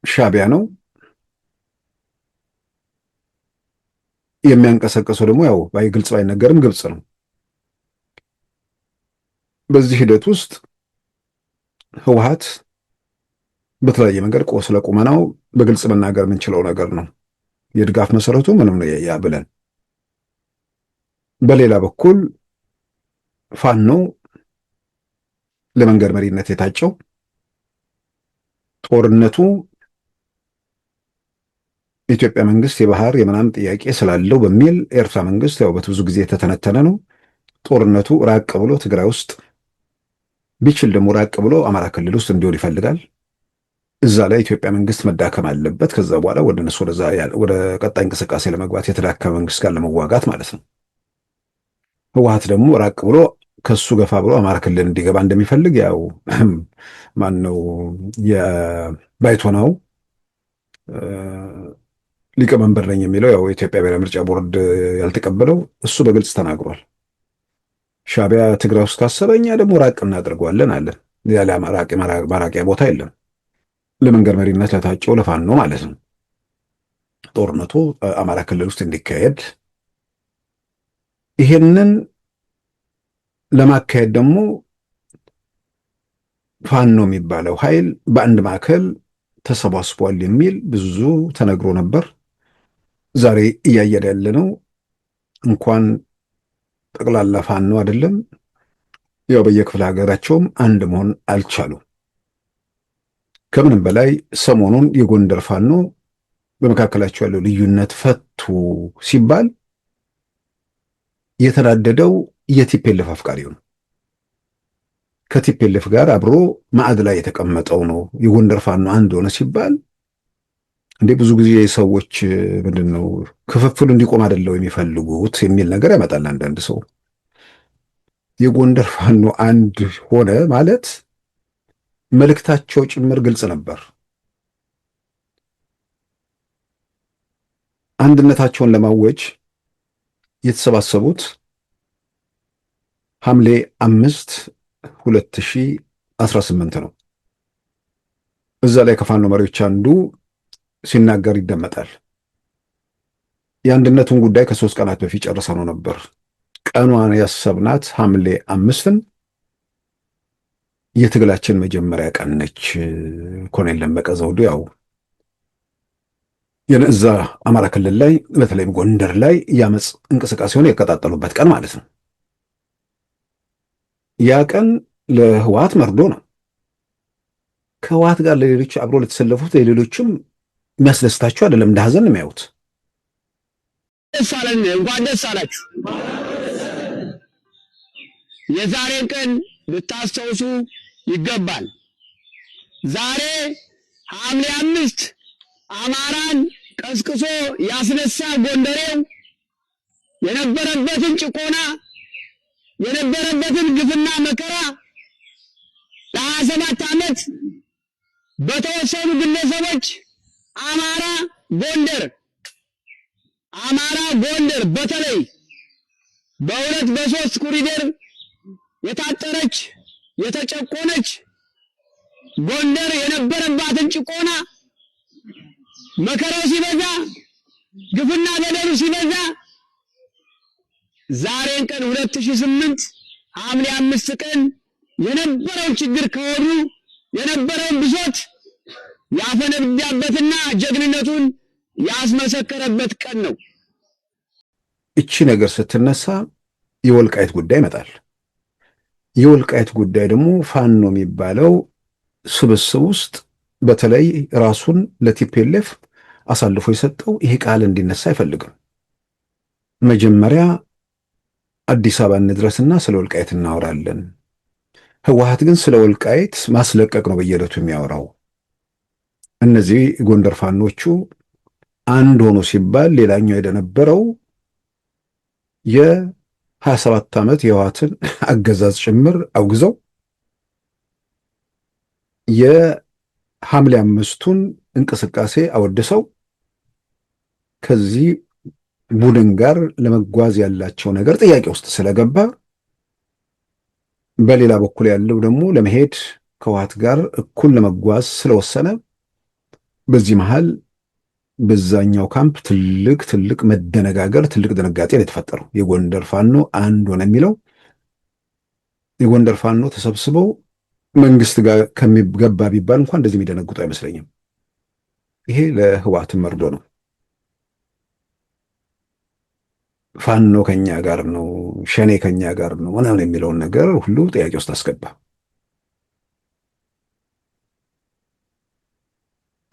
D: ሻዕቢያ ነው። የሚያንቀሳቀሰው ደግሞ ያው ግልጽ ባይነገርም ግልጽ ነው። በዚህ ሂደት ውስጥ ህወሓት በተለያየ መንገድ ስለ ቁመናው በግልጽ መናገር የምንችለው ነገር ነው። የድጋፍ መሰረቱ ምንም ነው ያ ብለን። በሌላ በኩል ፋኖ ለመንገድ መሪነት የታጨው ጦርነቱ የኢትዮጵያ መንግስት የባህር የምናምን ጥያቄ ስላለው በሚል ኤርትራ መንግስት ያው በብዙ ጊዜ የተተነተነ ነው። ጦርነቱ ራቅ ብሎ ትግራይ ውስጥ ቢችል ደግሞ ራቅ ብሎ አማራ ክልል ውስጥ እንዲሆን ይፈልጋል። እዛ ላይ ኢትዮጵያ መንግስት መዳከም አለበት። ከዛ በኋላ ወደ እነሱ ወደ ቀጣይ እንቅስቃሴ ለመግባት የተዳከመ መንግስት ጋር ለመዋጋት ማለት ነው። ህወሓት ደግሞ ራቅ ብሎ ከሱ ገፋ ብሎ አማራ ክልል እንዲገባ እንደሚፈልግ ያው ማን ነው የባይቶናው ሊቀመንበር ነኝ የሚለው ያው የኢትዮጵያ ብሔራዊ ምርጫ ቦርድ ያልተቀበለው እሱ በግልጽ ተናግሯል። ሻዕቢያ ትግራይ ውስጥ ካሰበ እኛ ደግሞ ራቅ እናደርገዋለን አለን። ያለ ማራቂያ ቦታ የለም። ለመንገድ መሪነት ለታጨው ለፋኖ ማለት ነው። ጦርነቱ አማራ ክልል ውስጥ እንዲካሄድ ይሄንን ለማካሄድ ደግሞ ፋኖ የሚባለው ኃይል በአንድ ማዕከል ተሰባስቧል የሚል ብዙ ተነግሮ ነበር። ዛሬ እያየን ያለነው እንኳን ጠቅላላ ፋኖ አይደለም፣ ያው በየክፍለ ሀገራቸውም አንድ መሆን አልቻሉም። ከምንም በላይ ሰሞኑን የጎንደር ፋኖ በመካከላቸው ያለው ልዩነት ፈቱ ሲባል የተናደደው የቲፒኤልኤፍ አፍቃሪው ነው። ከቲፒኤልኤፍ ጋር አብሮ ማዕድ ላይ የተቀመጠው ነው። የጎንደር ፋኖ አንድ ሆነ ሲባል እንዴ ብዙ ጊዜ ሰዎች ምንድነው ክፍፍሉ እንዲቆም አይደለው የሚፈልጉት የሚል ነገር ያመጣል አንዳንድ ሰው። የጎንደር ፋኖ አንድ ሆነ ማለት መልእክታቸው ጭምር ግልጽ ነበር። አንድነታቸውን ለማወጅ የተሰባሰቡት ሐምሌ 5 2018 ነው። እዛ ላይ ከፋኖ መሪዎች አንዱ ሲናገር ይደመጣል። የአንድነቱን ጉዳይ ከ3 ቀናት በፊት ጨርሰነው ነበር። ቀኗን ያሰብናት ሐምሌ 5ን የትግላችን መጀመሪያ ቀን ነች። ኮሎኔል ደመቀ ዘውዱ ያው የነዛ አማራ ክልል ላይ በተለይም ጎንደር ላይ ያመጽ እንቅስቃሴውን የቀጣጠሉበት ቀን ማለት ነው። ያ ቀን ለህወሓት መርዶ ነው። ከህወሓት ጋር ለሌሎች አብሮ ለተሰለፉት ለሌሎችም የሚያስደስታቸው አይደለም፣ እንደ ሀዘን ነው የሚያዩት።
F: ደስ አለን፣ እንኳን ደስ አላችሁ። የዛሬን ቀን ልታስታውሱ ይገባል። ዛሬ ሐምሌ 5 አማራን ቀስቅሶ ያስነሳ ጎንደሬው የነበረበትን ጭቆና የነበረበትን ግፍና መከራ ለ27 ዓመት በተወሰኑ ግለሰቦች አማራ ጎንደር በተለይ በሁለት በሶስት ኮሪደር የታጠረች የተጨቆነች ጎንደር የነበረባትን ጭቆና መከራው ሲበዛ ግፍና በደሉ ሲበዛ ዛሬን ቀን 2008 ሐምሌ 5 ቀን የነበረው ችግር ከወሩ የነበረው ብሶት ያፈነዳበትና ጀግንነቱን ያስመሰከረበት ቀን ነው።
D: እቺ ነገር ስትነሳ የወልቃይት ጉዳይ ይመጣል። የወልቃይት ጉዳይ ደግሞ ፋኖ የሚባለው ስብስብ ውስጥ በተለይ ራሱን ለቲፒኤልኤፍ አሳልፎ የሰጠው ይሄ ቃል እንዲነሳ አይፈልግም። መጀመሪያ አዲስ አበባ እንድረስና ስለ ወልቃይት እናወራለን። ህወሓት ግን ስለ ወልቃይት ማስለቀቅ ነው በየዕለቱ የሚያወራው። እነዚህ ጎንደር ፋኖቹ አንድ ሆኖ ሲባል ሌላኛው የነበረው የ27 ዓመት የህወሓትን አገዛዝ ጭምር አውግዘው የሐምሌ 5ቱን እንቅስቃሴ አወድሰው ከዚህ ቡድን ጋር ለመጓዝ ያላቸው ነገር ጥያቄ ውስጥ ስለገባ በሌላ በኩል ያለው ደግሞ ለመሄድ ከህወሓት ጋር እኩል ለመጓዝ ስለወሰነ በዚህ መሃል በዛኛው ካምፕ ትልቅ መደነጋገር፣ ትልቅ ድንጋጤ ነው የተፈጠረው። የጎንደር ፋኖ አንድ ሆነ የሚለው የጎንደር ፋኖ ተሰብስበው መንግስት ጋር ከሚገባ ቢባል እንኳን እንደዚህ የሚደነግጡ አይመስለኝም። ይሄ ለህወሓትም መርዶ ነው። ፋኖ ከኛ ጋር ነው፣ ሸኔ ከኛ ጋር ነው ምናምን የሚለውን ነገር ሁሉ ጥያቄ ውስጥ አስገባ።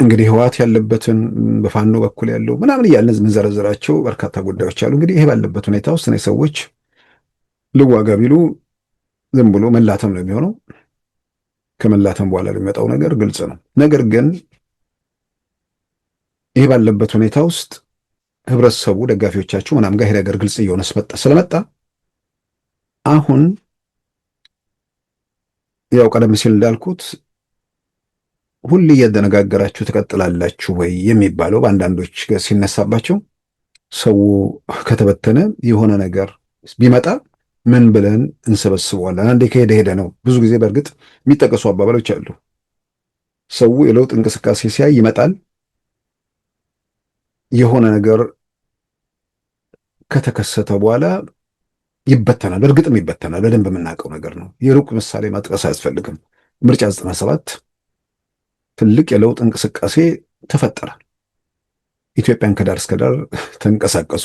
D: እንግዲህ ህወሓት ያለበትን በፋኖ በኩል ያለው ምናምን እያልን የምንዘረዝራቸው በርካታ ጉዳዮች አሉ። እንግዲህ ይሄ ባለበት ሁኔታ ውስጥ እኔ ሰዎች ልዋጋ ቢሉ ዝም ብሎ መላተም ነው የሚሆነው። ከመላተም በኋላ የሚመጣው ነገር ግልጽ ነው። ነገር ግን ይሄ ባለበት ሁኔታ ውስጥ ህብረተሰቡ፣ ደጋፊዎቻቸው ምናምን ጋር ይሄ ነገር ግልጽ እየሆነ ስለመጣ አሁን ያው ቀደም ሲል እንዳልኩት ሁሌ እያደነጋገራችሁ ትቀጥላላችሁ ወይ የሚባለው በአንዳንዶች ሲነሳባቸው ሰው ከተበተነ የሆነ ነገር ቢመጣ ምን ብለን እንሰበስበዋለን? አንዴ ከሄደ ነው። ብዙ ጊዜ በእርግጥ የሚጠቀሱ አባባሎች አሉ። ሰው የለውጥ እንቅስቃሴ ሲያይ ይመጣል። የሆነ ነገር ከተከሰተ በኋላ ይበተናል። በእርግጥም ይበተናል። በደንብ የምናውቀው ነገር ነው። የሩቅ ምሳሌ ማጥቀስ አያስፈልግም። ምርጫ 97 ትልቅ የለውጥ እንቅስቃሴ ተፈጠረ። ኢትዮጵያን ከዳር እስከ ዳር ተንቀሳቀሱ።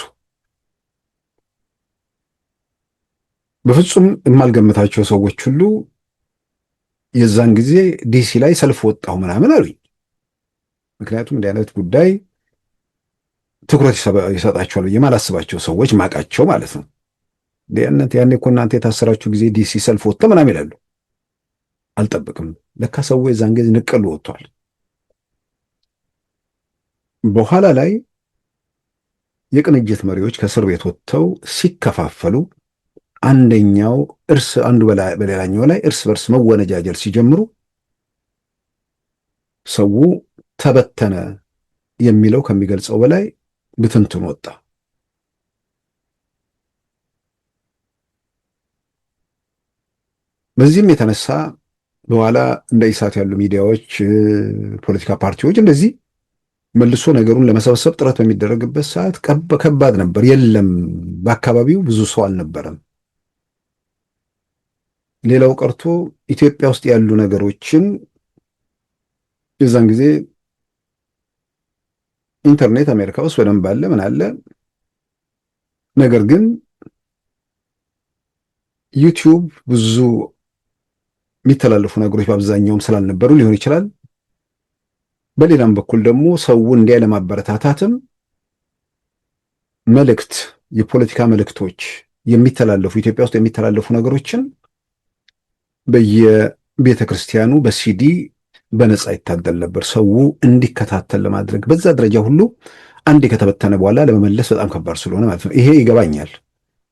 D: በፍጹም የማልገምታቸው ሰዎች ሁሉ የዛን ጊዜ ዲሲ ላይ ሰልፍ ወጣሁ ምናምን አሉኝ። ምክንያቱም እንዲህ አይነት ጉዳይ ትኩረት ይሰጣቸዋል ብዬ ማላስባቸው ሰዎች ማቃቸው ማለት ነው። ያኔ እኮ እናንተ የታሰራችሁ ጊዜ ዲሲ ሰልፍ ወጥተ ምናምን ይላሉ። አልጠብቅም። ለካ ሰው የዛን ጊዜ ንቀሉ ወጥቷል። በኋላ ላይ የቅንጅት መሪዎች ከእስር ቤት ወጥተው ሲከፋፈሉ አንዱ በሌላኛው ላይ እርስ በርስ መወነጃጀል ሲጀምሩ ሰው ተበተነ የሚለው ከሚገልጸው በላይ ብትንትን ወጣ። በዚህም የተነሳ በኋላ እንደ ኢሳት ያሉ ሚዲያዎች፣ ፖለቲካ ፓርቲዎች እንደዚህ መልሶ ነገሩን ለመሰብሰብ ጥረት በሚደረግበት ሰዓት ከባድ ነበር። የለም በአካባቢው ብዙ ሰው አልነበረም። ሌላው ቀርቶ ኢትዮጵያ ውስጥ ያሉ ነገሮችን የዛን ጊዜ ኢንተርኔት አሜሪካ ውስጥ በደንብ አለ ምን አለ። ነገር ግን ዩቲዩብ ብዙ የሚተላለፉ ነገሮች በአብዛኛውም ስላልነበሩ ሊሆን ይችላል። በሌላም በኩል ደግሞ ሰው እንዲያ ለማበረታታትም መልእክት የፖለቲካ መልእክቶች የሚተላለፉ ኢትዮጵያ ውስጥ የሚተላለፉ ነገሮችን በየቤተ ክርስቲያኑ በሲዲ በነፃ ይታደል ነበር፣ ሰው እንዲከታተል ለማድረግ። በዛ ደረጃ ሁሉ አንዴ ከተበተነ በኋላ ለመመለስ በጣም ከባድ ስለሆነ ማለት ነው። ይሄ ይገባኛል።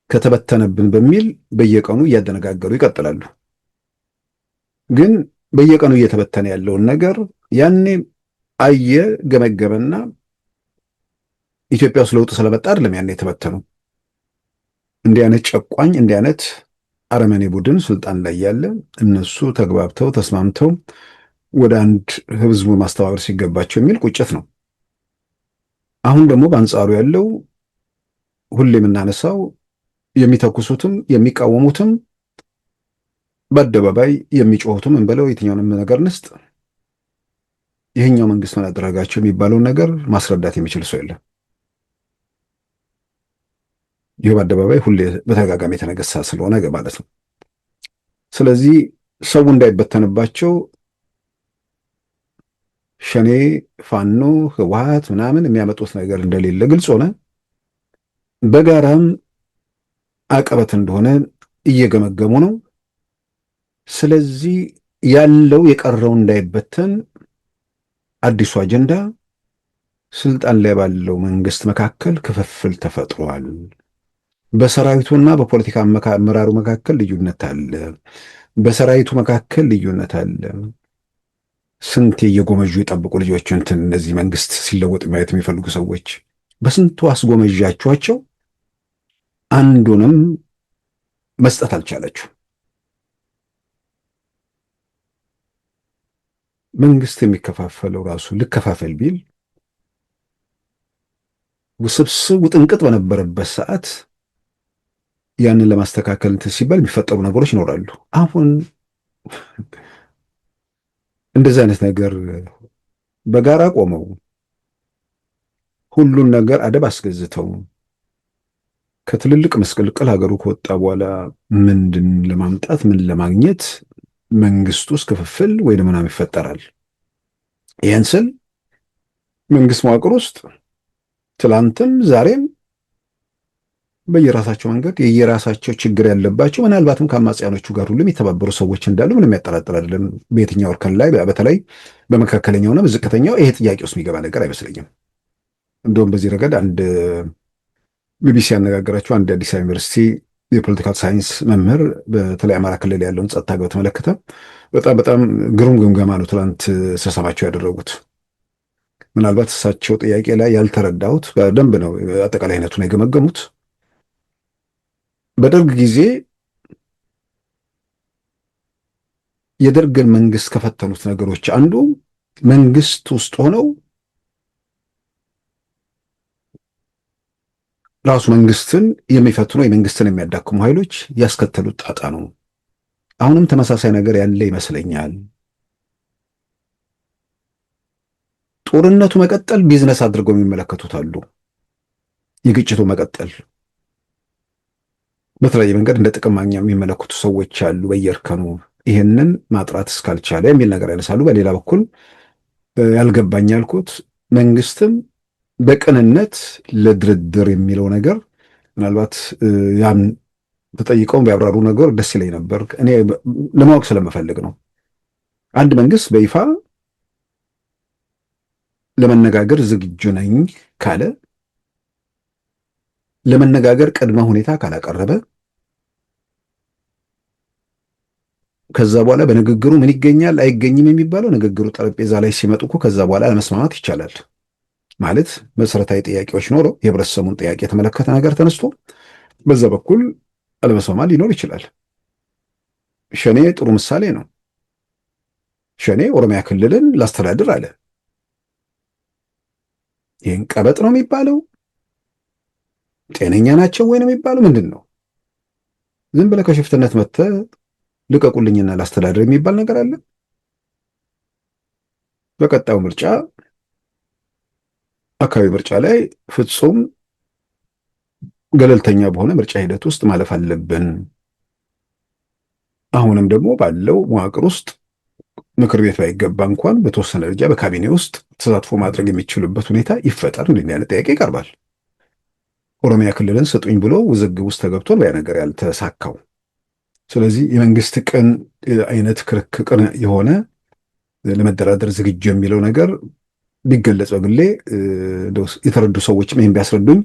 D: ከተበተነብን በሚል በየቀኑ እያደነጋገሩ ይቀጥላሉ። ግን በየቀኑ እየተበተነ ያለውን ነገር ያኔ አየ ገመገመና ኢትዮጵያ ውስጥ ለውጥ ስለመጣ አይደለም ያኔ የተበተኑ። እንዲህ አይነት ጨቋኝ እንዲህ አይነት አረመኔ ቡድን ስልጣን ላይ ያለ እነሱ ተግባብተው ተስማምተው ወደ አንድ ህዝቡ ማስተባበር ሲገባቸው የሚል ቁጭት ነው። አሁን ደግሞ በአንጻሩ ያለው ሁሌ የምናነሳው የሚተኩሱትም የሚቃወሙትም በአደባባይ የሚጮሁትም እንበለው የትኛውንም ነገር ንስጥ ይሄኛው መንግስት ምን አደረጋቸው የሚባለውን ነገር ማስረዳት የሚችል ሰው የለም። ይህ በአደባባይ ሁሌ በተደጋጋሚ የተነገሳ ስለሆነ ማለት ነው። ስለዚህ ሰው እንዳይበተንባቸው ሸኔ፣ ፋኖ፣ ህወሓት ምናምን የሚያመጡት ነገር እንደሌለ ግልጽ ሆነ። በጋራም አቀበት እንደሆነ እየገመገሙ ነው። ስለዚህ ያለው የቀረው እንዳይበተን አዲሱ አጀንዳ ስልጣን ላይ ባለው መንግስት መካከል ክፍፍል ተፈጥሯል። በሰራዊቱና በፖለቲካ አመራሩ መካከል ልዩነት አለ። በሰራዊቱ መካከል ልዩነት አለ። ስንት የጎመጁ የጠብቁ ልጆች እንትን እነዚህ መንግስት ሲለወጥ ማየት የሚፈልጉ ሰዎች በስንቱ አስጎመዣቸዋቸው አንዱንም መስጠት አልቻለችው። መንግስት የሚከፋፈለው ራሱ ልከፋፈል ቢል ውስብስብ ውጥንቅጥ በነበረበት ሰዓት ያንን ለማስተካከል እንትን ሲባል የሚፈጠሩ ነገሮች ይኖራሉ። አሁን እንደዚህ አይነት ነገር በጋራ ቆመው ሁሉን ነገር አደብ አስገዝተው ከትልልቅ መስቀልቅል ሀገሩ ከወጣ በኋላ ምንድን ለማምጣት ምን ለማግኘት መንግስት ውስጥ ክፍፍል ወይ ምናምን ይፈጠራል። ይህን ስል መንግስት መዋቅር ውስጥ ትላንትም ዛሬም በየራሳቸው መንገድ የየራሳቸው ችግር ያለባቸው ምናልባትም ከአማጽያኖቹ ጋር ሁሉም የተባበሩ ሰዎች እንዳሉ ምንም ያጠራጥር አይደለም። በየትኛው እርከን ላይ በተለይ በመካከለኛውና በዝቅተኛው ይሄ ጥያቄ ውስጥ የሚገባ ነገር አይመስለኝም። እንደውም በዚህ ረገድ አንድ ቢቢሲ ያነጋገራቸው አንድ የአዲስ አበባ ዩኒቨርሲቲ የፖለቲካል ሳይንስ መምህር በተለይ አማራ ክልል ያለውን ጸጥታ ጋር በተመለከተ በጣም ግሩም ግምገማ ነው ትናንት ስሰማቸው ያደረጉት። ምናልባት እሳቸው ጥያቄ ላይ ያልተረዳሁት በደንብ ነው አጠቃላይ አይነቱን የገመገሙት። በደርግ ጊዜ የደርግን መንግስት ከፈተኑት ነገሮች አንዱ መንግስት ውስጥ ሆነው ራሱ መንግስትን የሚፈትኑ የመንግስትን የሚያዳክሙ ኃይሎች ያስከተሉት ጣጣ ነው። አሁንም ተመሳሳይ ነገር ያለ ይመስለኛል። ጦርነቱ መቀጠል ቢዝነስ አድርገው የሚመለከቱት አሉ። የግጭቱ መቀጠል በተለያየ መንገድ እንደ ጥቅም ማግኛ የሚመለከቱ ሰዎች አሉ በየእርከኑ። ይህንን ማጥራት እስካልቻለ የሚል ነገር ያነሳሉ። በሌላ በኩል ያልገባኝ ያልኩት መንግስትም በቅንነት ለድርድር የሚለው ነገር ምናልባት ያን ተጠይቀው ቢያብራሩ ነገር ደስ ይለኝ ነበር። እኔ ለማወቅ ስለምፈልግ ነው። አንድ መንግስት በይፋ ለመነጋገር ዝግጁ ነኝ ካለ ለመነጋገር ቅድመ ሁኔታ ካላቀረበ ከዛ በኋላ በንግግሩ ምን ይገኛል አይገኝም የሚባለው ንግግሩ ጠረጴዛ ላይ ሲመጡ እኮ ከዛ በኋላ ለመስማማት ይቻላል። ማለት መሰረታዊ ጥያቄዎች ኖረው የህብረተሰቡን ጥያቄ የተመለከተ ነገር ተነስቶ በዛ በኩል አለመስማማት ሊኖር ይችላል። ሸኔ ጥሩ ምሳሌ ነው። ሸኔ ኦሮሚያ ክልልን ላስተዳድር አለ። ይህን ቀበጥ ነው የሚባለው? ጤነኛ ናቸው ወይ ነው የሚባለው? ምንድን ነው? ዝም ብለህ ከሽፍትነት መጥተህ ልቀቁልኝና ላስተዳድር የሚባል ነገር አለ? በቀጣዩ ምርጫ አካባቢ ምርጫ ላይ ፍጹም ገለልተኛ በሆነ ምርጫ ሂደት ውስጥ ማለፍ አለብን። አሁንም ደግሞ ባለው መዋቅር ውስጥ ምክር ቤት ባይገባ እንኳን በተወሰነ ደረጃ በካቢኔ ውስጥ ተሳትፎ ማድረግ የሚችሉበት ሁኔታ ይፈጠር። እንዲህ ያለ ጥያቄ ይቀርባል። ኦሮሚያ ክልልን ስጡኝ ብሎ ውዝግብ ውስጥ ተገብቶ ያ ነገር ያልተሳካው። ስለዚህ የመንግስት ቅን አይነት ክርክር የሆነ ለመደራደር ዝግጁ የሚለው ነገር ቢገለጽ በግሌ የተረዱ ሰዎችም ይህን ቢያስረዱኝ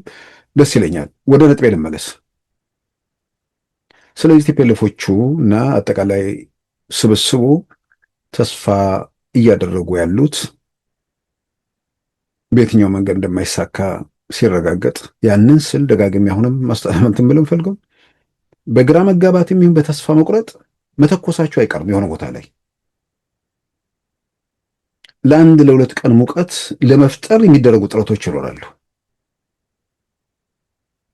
D: ደስ ይለኛል። ወደ ነጥቤ ልመለስ። ስለዚህ ቲፒኤልኤፎቹ እና አጠቃላይ ስብስቡ ተስፋ እያደረጉ ያሉት በየትኛው መንገድ እንደማይሳካ ሲረጋገጥ፣ ያንን ስል ደጋግሜ አሁንም ማስተላለፍ የምለው ፈልገው በግራ መጋባትም ይሁን በተስፋ መቁረጥ መተኮሳቸው አይቀርም። የሆነ ቦታ ላይ ለአንድ ለሁለት ቀን ሙቀት ለመፍጠር የሚደረጉ ጥረቶች ይኖራሉ።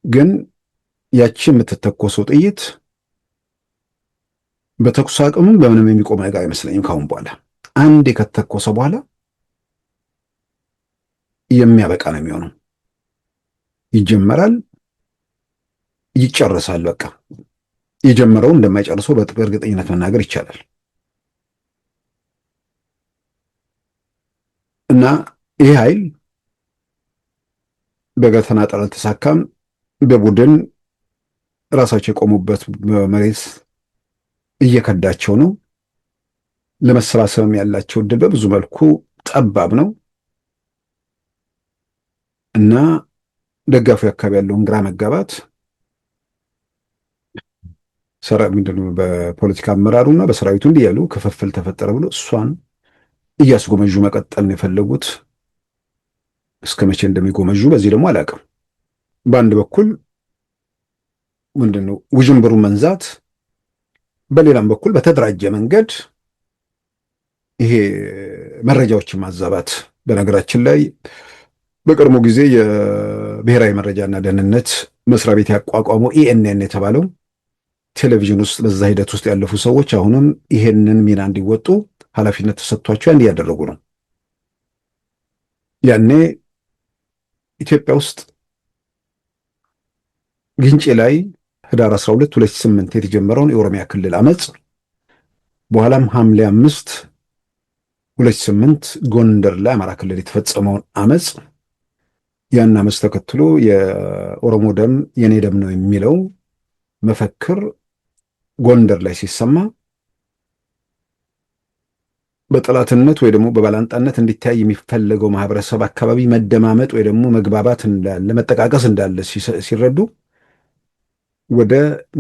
D: ግን ያቺ የምትተኮሰው ጥይት በተኩስ አቅምም በምንም የሚቆም ነገር አይመስለኝም። ካሁን በኋላ አንዴ ከተተኮሰ በኋላ የሚያበቃ ነው የሚሆነው። ይጀመራል፣ ይጨርሳል። በቃ የጀመረው እንደማይጨርሰው በእርግጠኝነት መናገር ይቻላል። እና ይህ ኃይል በተናጠል አልተሳካም። በቡድን ራሳቸው የቆሙበት መሬት እየከዳቸው ነው። ለመሰባሰብም ያላቸው እድል በብዙ መልኩ ጠባብ ነው እና ደጋፊው አካባቢ ያለውን ግራ መጋባት ምንድነው በፖለቲካ አመራሩና በሰራዊቱ እንዲህ ያሉ ክፍፍል ተፈጠረ ብሎ እሷን እያስጎመዡ መቀጠል ነው የፈለጉት። እስከ መቼ እንደሚጎመዡ በዚህ ደግሞ አላውቅም። በአንድ በኩል ምንድነው ውዥንብሩን መንዛት፣ በሌላም በኩል በተደራጀ መንገድ ይሄ መረጃዎችን ማዛባት። በነገራችን ላይ በቀድሞ ጊዜ የብሔራዊ መረጃና ደህንነት መስሪያ ቤት ያቋቋመው ኢኤንኤን የተባለው ቴሌቪዥን ውስጥ በዛ ሂደት ውስጥ ያለፉ ሰዎች አሁንም ይሄንን ሚና እንዲወጡ ኃላፊነት ተሰጥቷቸው ያን እያደረጉ ነው። ያኔ ኢትዮጵያ ውስጥ ግንጪ ላይ ህዳር 12 2008 የተጀመረውን የኦሮሚያ ክልል አመፅ በኋላም ሐምሌ 5 2008 ጎንደር ላይ አማራ ክልል የተፈጸመውን አመፅ ያን አመፅ ተከትሎ የኦሮሞ ደም የኔ ደም ነው የሚለው መፈክር ጎንደር ላይ ሲሰማ በጠላትነት ወይ ደግሞ በባላንጣነት እንዲታይ የሚፈለገው ማህበረሰብ አካባቢ መደማመጥ ወይ ደግሞ መግባባት እንዳለ መጠቃቀስ እንዳለ ሲረዱ ወደ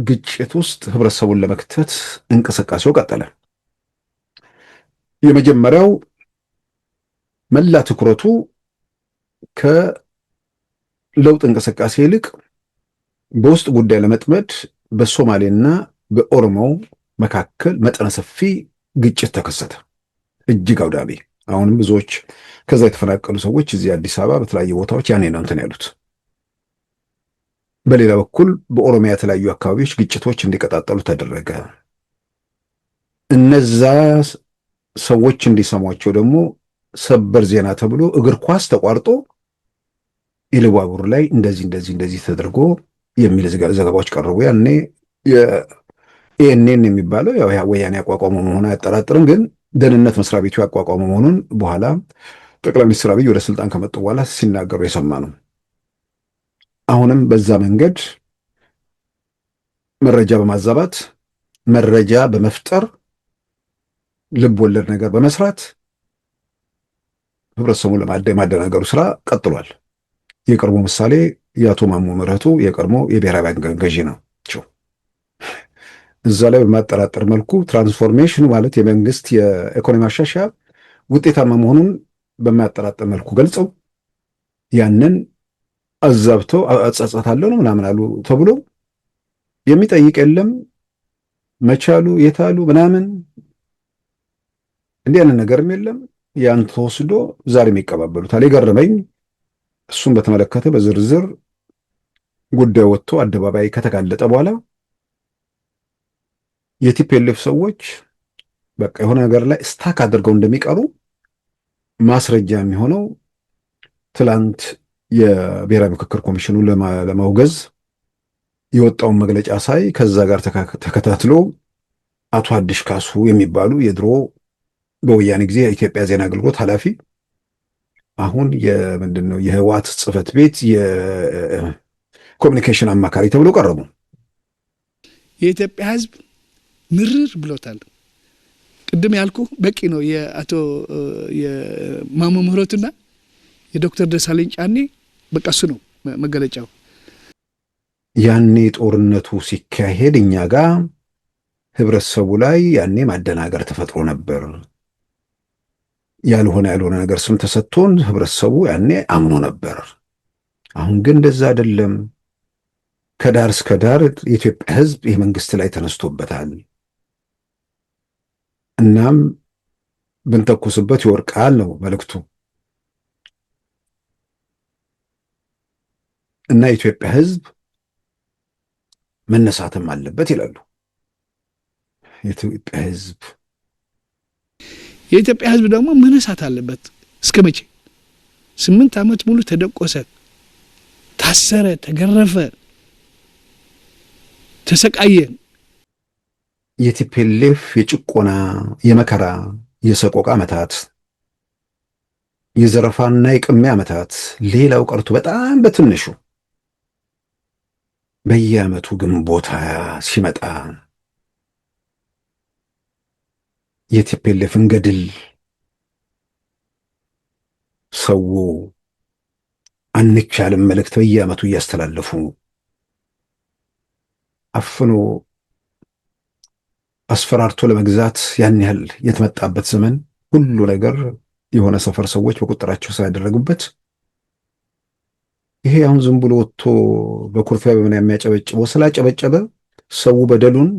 D: ግጭት ውስጥ ህብረተሰቡን ለመክተት እንቅስቃሴው ቀጠለ። የመጀመሪያው መላ ትኩረቱ ከለውጥ እንቅስቃሴ ይልቅ በውስጥ ጉዳይ ለመጥመድ በሶማሌና በኦሮሞ መካከል መጠነ ሰፊ ግጭት ተከሰተ። እጅግ አውዳሚ። አሁንም ብዙዎች ከዛ የተፈናቀሉ ሰዎች እዚህ አዲስ አበባ በተለያዩ ቦታዎች ያኔ ነው እንትን ያሉት። በሌላ በኩል በኦሮሚያ የተለያዩ አካባቢዎች ግጭቶች እንዲቀጣጠሉ ተደረገ። እነዛ ሰዎች እንዲሰሟቸው ደግሞ ሰበር ዜና ተብሎ እግር ኳስ ተቋርጦ ኢሉባቡር ላይ እንደዚህ ተደርጎ የሚል ዘገባዎች ቀረቡ። ያኔ የኤንኤን የሚባለው ያው ወያኔ ያቋቋመው መሆኑን አያጠራጥርም፣ ግን ደህንነት መስሪያ ቤቱ ያቋቋመው መሆኑን በኋላ ጠቅላይ ሚኒስትር አብይ ወደ ስልጣን ከመጡ በኋላ ሲናገሩ የሰማ ነው። አሁንም በዛ መንገድ መረጃ በማዛባት መረጃ በመፍጠር ልብ ወለድ ነገር በመስራት ህብረተሰቡን ለማደናገሩ ስራ ቀጥሏል። የቀድሞ ምሳሌ የአቶ ማሞ ምህረቱ የቀድሞ የብሔራዊ ባንክ ገዢ ናቸው። እዛ ላይ በማጠራጠር መልኩ ትራንስፎርሜሽን ማለት የመንግስት የኢኮኖሚ ማሻሻያ ውጤታማ መሆኑን በማያጠራጥር መልኩ ገልጸው ያንን አዛብተው አጻጻታለሁ ነው ምናምን አሉ ተብሎ የሚጠይቅ የለም። መቻሉ የታሉ ምናምን እንዲህ አይነት ነገርም የለም። ያን ተወስዶ ዛሬም ይቀባበሉታል። የገረመኝ እሱን በተመለከተ በዝርዝር ጉዳዩ ወጥቶ አደባባይ ከተጋለጠ በኋላ የቲፒኤልኤፍ ሰዎች በቃ የሆነ ነገር ላይ ስታክ አድርገው እንደሚቀሩ ማስረጃ የሚሆነው ትላንት የብሔራዊ ምክክር ኮሚሽኑ ለማውገዝ የወጣውን መግለጫ ሳይ ከዛ ጋር ተከታትሎ አቶ አዲሽ ካሱ የሚባሉ የድሮ በወያኔ ጊዜ የኢትዮጵያ ዜና አገልግሎት ኃላፊ አሁን የህወሓት ጽህፈት ቤት ኮሚኒኬሽን አማካሪ ተብሎ ቀረቡ።
E: የኢትዮጵያ ህዝብ ምርር ብሎታል። ቅድም ያልኩ በቂ ነው። የአቶ የማሞ ምህረቱና የዶክተር ደሳለኝ ጫኔ በቃ እሱ ነው መገለጫው።
D: ያኔ ጦርነቱ ሲካሄድ እኛ ጋር ህብረተሰቡ ላይ ያኔ ማደናገር ተፈጥሮ ነበር። ያልሆነ ነገር ስም ተሰጥቶን ህብረተሰቡ ያኔ አምኖ ነበር። አሁን ግን እንደዛ አይደለም። ከዳር እስከ ዳር የኢትዮጵያ ህዝብ ይህ መንግስት ላይ ተነስቶበታል። እናም ብንተኩስበት ይወርቃል ነው መልእክቱ። እና የኢትዮጵያ ህዝብ መነሳትም አለበት ይላሉ።
E: የኢትዮጵያ ህዝብ ደግሞ መነሳት አለበት። እስከ መቼ? 8 ዓመት ሙሉ ተደቆሰ፣ ታሰረ፣ ተገረፈ፣ ተሰቃየ።
D: የቲፒኤልኤፍ የጭቆና የመከራ የሰቆቃ ዓመታት፣ የዘረፋና የቅሚያ ዓመታት ሌላው ቀርቶ በጣም በትንሹ በየዓመቱ ግንቦት ሲመጣ የቲፒኤልኤፍን ገድል ሰው አንቻልም መልእክት በየዓመቱ እያስተላለፉ አፍኖ አስፈራርቶ ለመግዛት ያን ያህል የተመጣበት ዘመን ሁሉ ነገር የሆነ ሰፈር ሰዎች በቁጥራቸው ሳያደረጉበት ይሄ አሁን ዝም ብሎ ወጥቶ በኩርፊያ በምን የሚያጨበጭበው ስላጨበጨበ ሰው በደሉን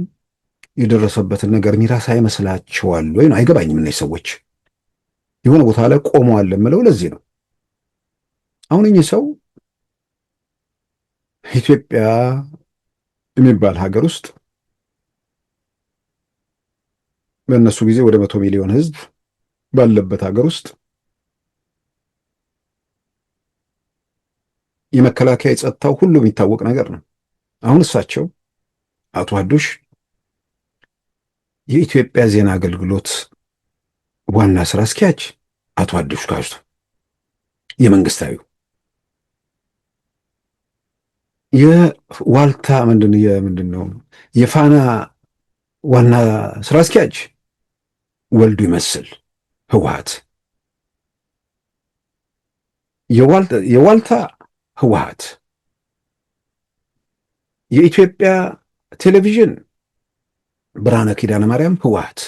D: የደረሰበትን ነገር ሚራሳ ይመስላቸዋል ወይ ነው? አይገባኝም። እነዚህ ሰዎች የሆነ ቦታ ላይ ቆመዋል የምለው ለዚህ ነው። አሁን እኚህ ሰው ኢትዮጵያ የሚባል ሀገር ውስጥ በእነሱ ጊዜ ወደ 100 ሚሊዮን ህዝብ ባለበት ሀገር ውስጥ የመከላከያ የጸጥታው ሁሉ የሚታወቅ ነገር ነው። አሁን እሳቸው አቶ ሀዱሽ የኢትዮጵያ ዜና አገልግሎት ዋና ስራ አስኪያጅ አቶ ሀዱሽ ካሽቱ የመንግስታዊ የዋልታ ምንድነው የፋና ዋና ስራ አስኪያጅ ወልዱ ይመስል ህወሓት የዋልታ ህወሓት የኢትዮጵያ ቴሌቪዥን ብርሃነ ኪዳነ ማርያም ህወሓት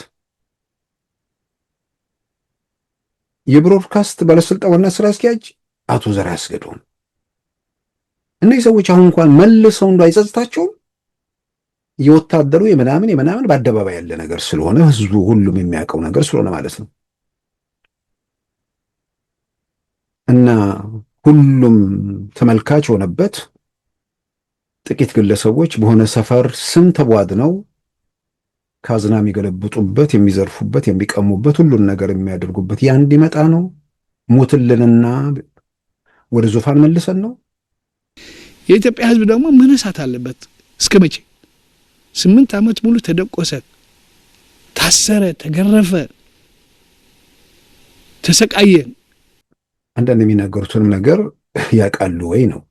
D: የብሮድካስት ባለስልጣን ዋና ስራ አስኪያጅ አቶ ዘርዓ ያስገዶም። እነዚህ ሰዎች አሁን እንኳን መልሰው እንዳይጸጽታቸውም የወታደሩ የምናምን በአደባባይ ያለ ነገር ስለሆነ ህዝቡ ሁሉም የሚያውቀው ነገር ስለሆነ ማለት ነው። እና ሁሉም ተመልካች ሆነበት። ጥቂት ግለሰቦች በሆነ ሰፈር ስም ተቧድነው ካዝና የሚገለብጡበት፣ የሚዘርፉበት፣ የሚቀሙበት፣ ሁሉን ነገር የሚያደርጉበት ያ እንዲመጣ ነው። ሞትልንና ወደ ዙፋን መልሰን ነው።
E: የኢትዮጵያ ህዝብ ደግሞ መነሳት አለበት። እስከ መቼ? 8 ዓመት ሙሉ ተደቆሰ፣ ታሰረ፣ ተገረፈ፣ ተሰቃየ።
D: አንዳንድ የሚናገሩትንም ነገር ያውቃሉ ወይ ነው።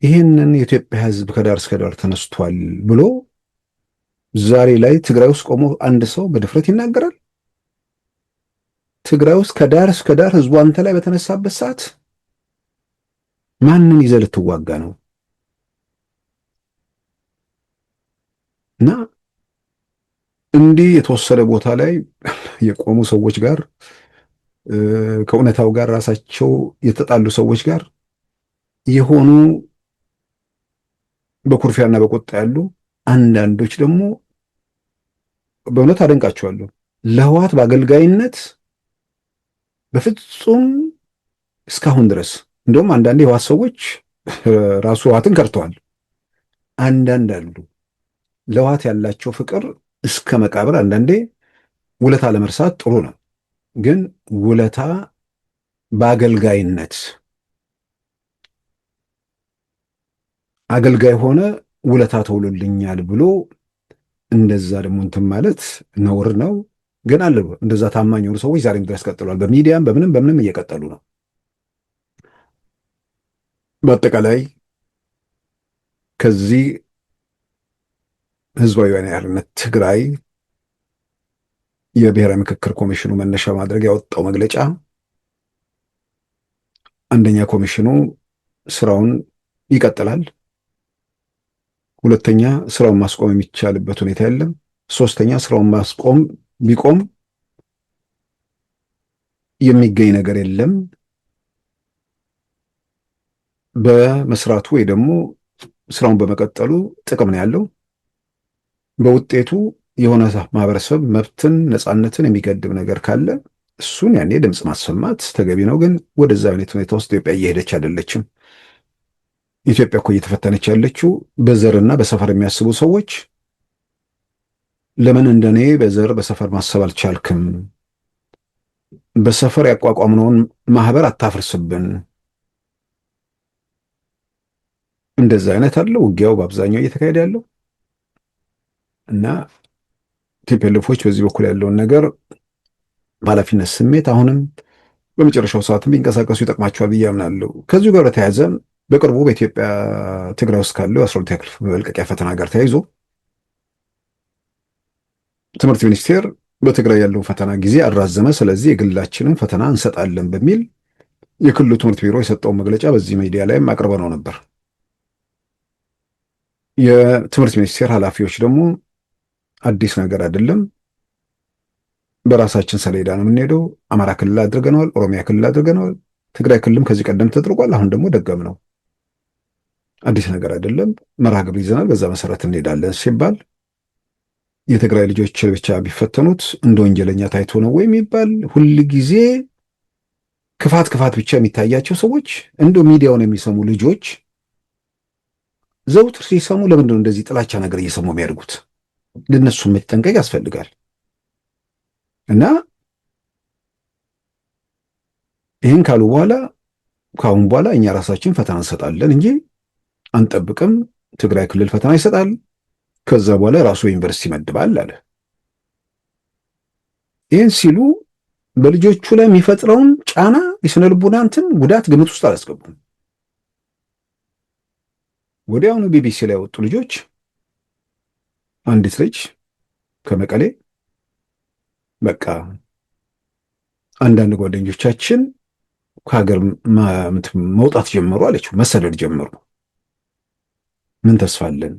D: ይህንን የኢትዮጵያ ህዝብ ከዳር እስከ ዳር ተነስቷል ብሎ ዛሬ ላይ ትግራይ ውስጥ ቆሞ አንድ ሰው በድፍረት ይናገራል? ትግራይ ውስጥ ከዳር እስከ ዳር ህዝቡ አንተ ላይ በተነሳበት ሰዓት ማንን ይዘህ ልትዋጋ ነው? እና እንዲህ የተወሰነ ቦታ ላይ የቆሙ ሰዎች ጋር ከእውነታው ጋር ራሳቸው የተጣሉ ሰዎች ጋር የሆኑ በኩርፊያና በቁጣ ያሉ አንዳንዶች ደግሞ በእውነት አደንቃቸዋለሁ። ለህወሓት በአገልጋይነት በፍጹም እስካሁን ድረስ እንደውም አንዳንድ የህወሓት ሰዎች ራሱ ህወሓትን ከርተዋል። አንዳንድ አሉ ለህወሓት ያላቸው ፍቅር እስከ መቃብር። አንዳንዴ ውለታ ለመርሳት ጥሩ ነው፣ ግን ውለታ በአገልጋይነት አገልጋይ ሆነ ውለታ ተውሎልኛል ብሎ እንደዛ ደግሞ እንትን ማለት ነውር ነው። ግን አለ እንደዛ ታማኝ የሆኑ ሰዎች ዛሬም ድረስ ቀጥለዋል። በሚዲያም በምንም እየቀጠሉ ነው። በአጠቃላይ ከዚህ ህዝባዊ ወያነ ሓርነት ትግራይ የብሔራዊ ምክክር ኮሚሽኑ መነሻ ማድረግ ያወጣው መግለጫ አንደኛ ኮሚሽኑ ስራውን ይቀጥላል፣ ሁለተኛ ስራውን ማስቆም የሚቻልበት ሁኔታ የለም፣ ሶስተኛ ስራውን ማስቆም ቢቆም የሚገኝ ነገር የለም፣ በመስራቱ ወይ ደግሞ ስራውን በመቀጠሉ ጥቅም ነው ያለው፣ በውጤቱ የሆነ ማህበረሰብ መብትን ነፃነትን የሚገድብ ነገር ካለ እሱን ያኔ ድምፅ ማሰማት ተገቢ ነው። ግን ወደዛ አይነት ሁኔታ ውስጥ ኢትዮጵያ እየሄደች አይደለችም። ኢትዮጵያ እኮ እየተፈተነች ያለችው በዘርና በሰፈር የሚያስቡ ሰዎች ለምን እንደኔ በዘር በሰፈር ማሰብ አልቻልክም? በሰፈር ያቋቋምነውን ማህበር አታፍርስብን። እንደዛ አይነት አለው ውጊያው በአብዛኛው እየተካሄደ ያለው እና ቲፒኤልኤፎች በዚህ በኩል ያለውን ነገር በኃላፊነት ስሜት አሁንም በመጨረሻው ሰዓትም ቢንቀሳቀሱ ይጠቅማቸዋል ብዬ አምናለሁ። ከዚሁ ጋር በተያያዘ በቅርቡ በኢትዮጵያ ትግራይ ውስጥ ካለው 12ኛ ክፍል መልቀቂያ ፈተና ጋር ተያይዞ ትምህርት ሚኒስቴር በትግራይ ያለው ፈተና ጊዜ አራዘመ። ስለዚህ የግላችንን ፈተና እንሰጣለን በሚል የክልሉ ትምህርት ቢሮ የሰጠውን መግለጫ በዚህ ሚዲያ ላይም አቅርበነው ነበር። የትምህርት ሚኒስቴር ኃላፊዎች ደግሞ አዲስ ነገር አይደለም፣ በራሳችን ሰሌዳ ነው የምንሄደው፣ አማራ ክልል አድርገነዋል፣ ኦሮሚያ ክልል አድርገነዋል፣ ትግራይ ክልልም ከዚህ ቀደም ተደርጓል፣ አሁን ደግሞ ደገም ነው፣ አዲስ ነገር አይደለም፣ መርሃ ግብር ይዘናል፣ በዛ መሰረት እንሄዳለን ሲባል የትግራይ ልጆች ብቻ ቢፈተኑት እንደ ወንጀለኛ ታይቶ ነው ወይ የሚባል ሁል ጊዜ ክፋት ብቻ የሚታያቸው ሰዎች እንደው ሚዲያውን የሚሰሙ ልጆች ዘውትር ሲሰሙ ለምንድን ነው እንደዚህ ጥላቻ ነገር እየሰሙ የሚያደርጉት? ለነሱ መጠንቀቅ ያስፈልጋል። እና ይህን ካሉ በኋላ ከአሁን በኋላ እኛ ራሳችን ፈተና እንሰጣለን እንጂ አንጠብቅም። ትግራይ ክልል ፈተና ይሰጣል፣ ከዛ በኋላ ራሱ ዩኒቨርሲቲ ይመድባል አለ። ይህን ሲሉ በልጆቹ ላይ የሚፈጥረውን ጫና የስነ ልቦና እንትን ጉዳት ግምት ውስጥ አላስገቡም። ወዲያውኑ ቢቢሲ ላይ ወጡ ልጆች፣ አንዲት ልጅ ከመቀሌ በቃ አንዳንድ ጓደኞቻችን ከሀገር መውጣት ጀመሩ አለችው፣ መሰደድ ጀመሩ። ምን ተስፋ አለን?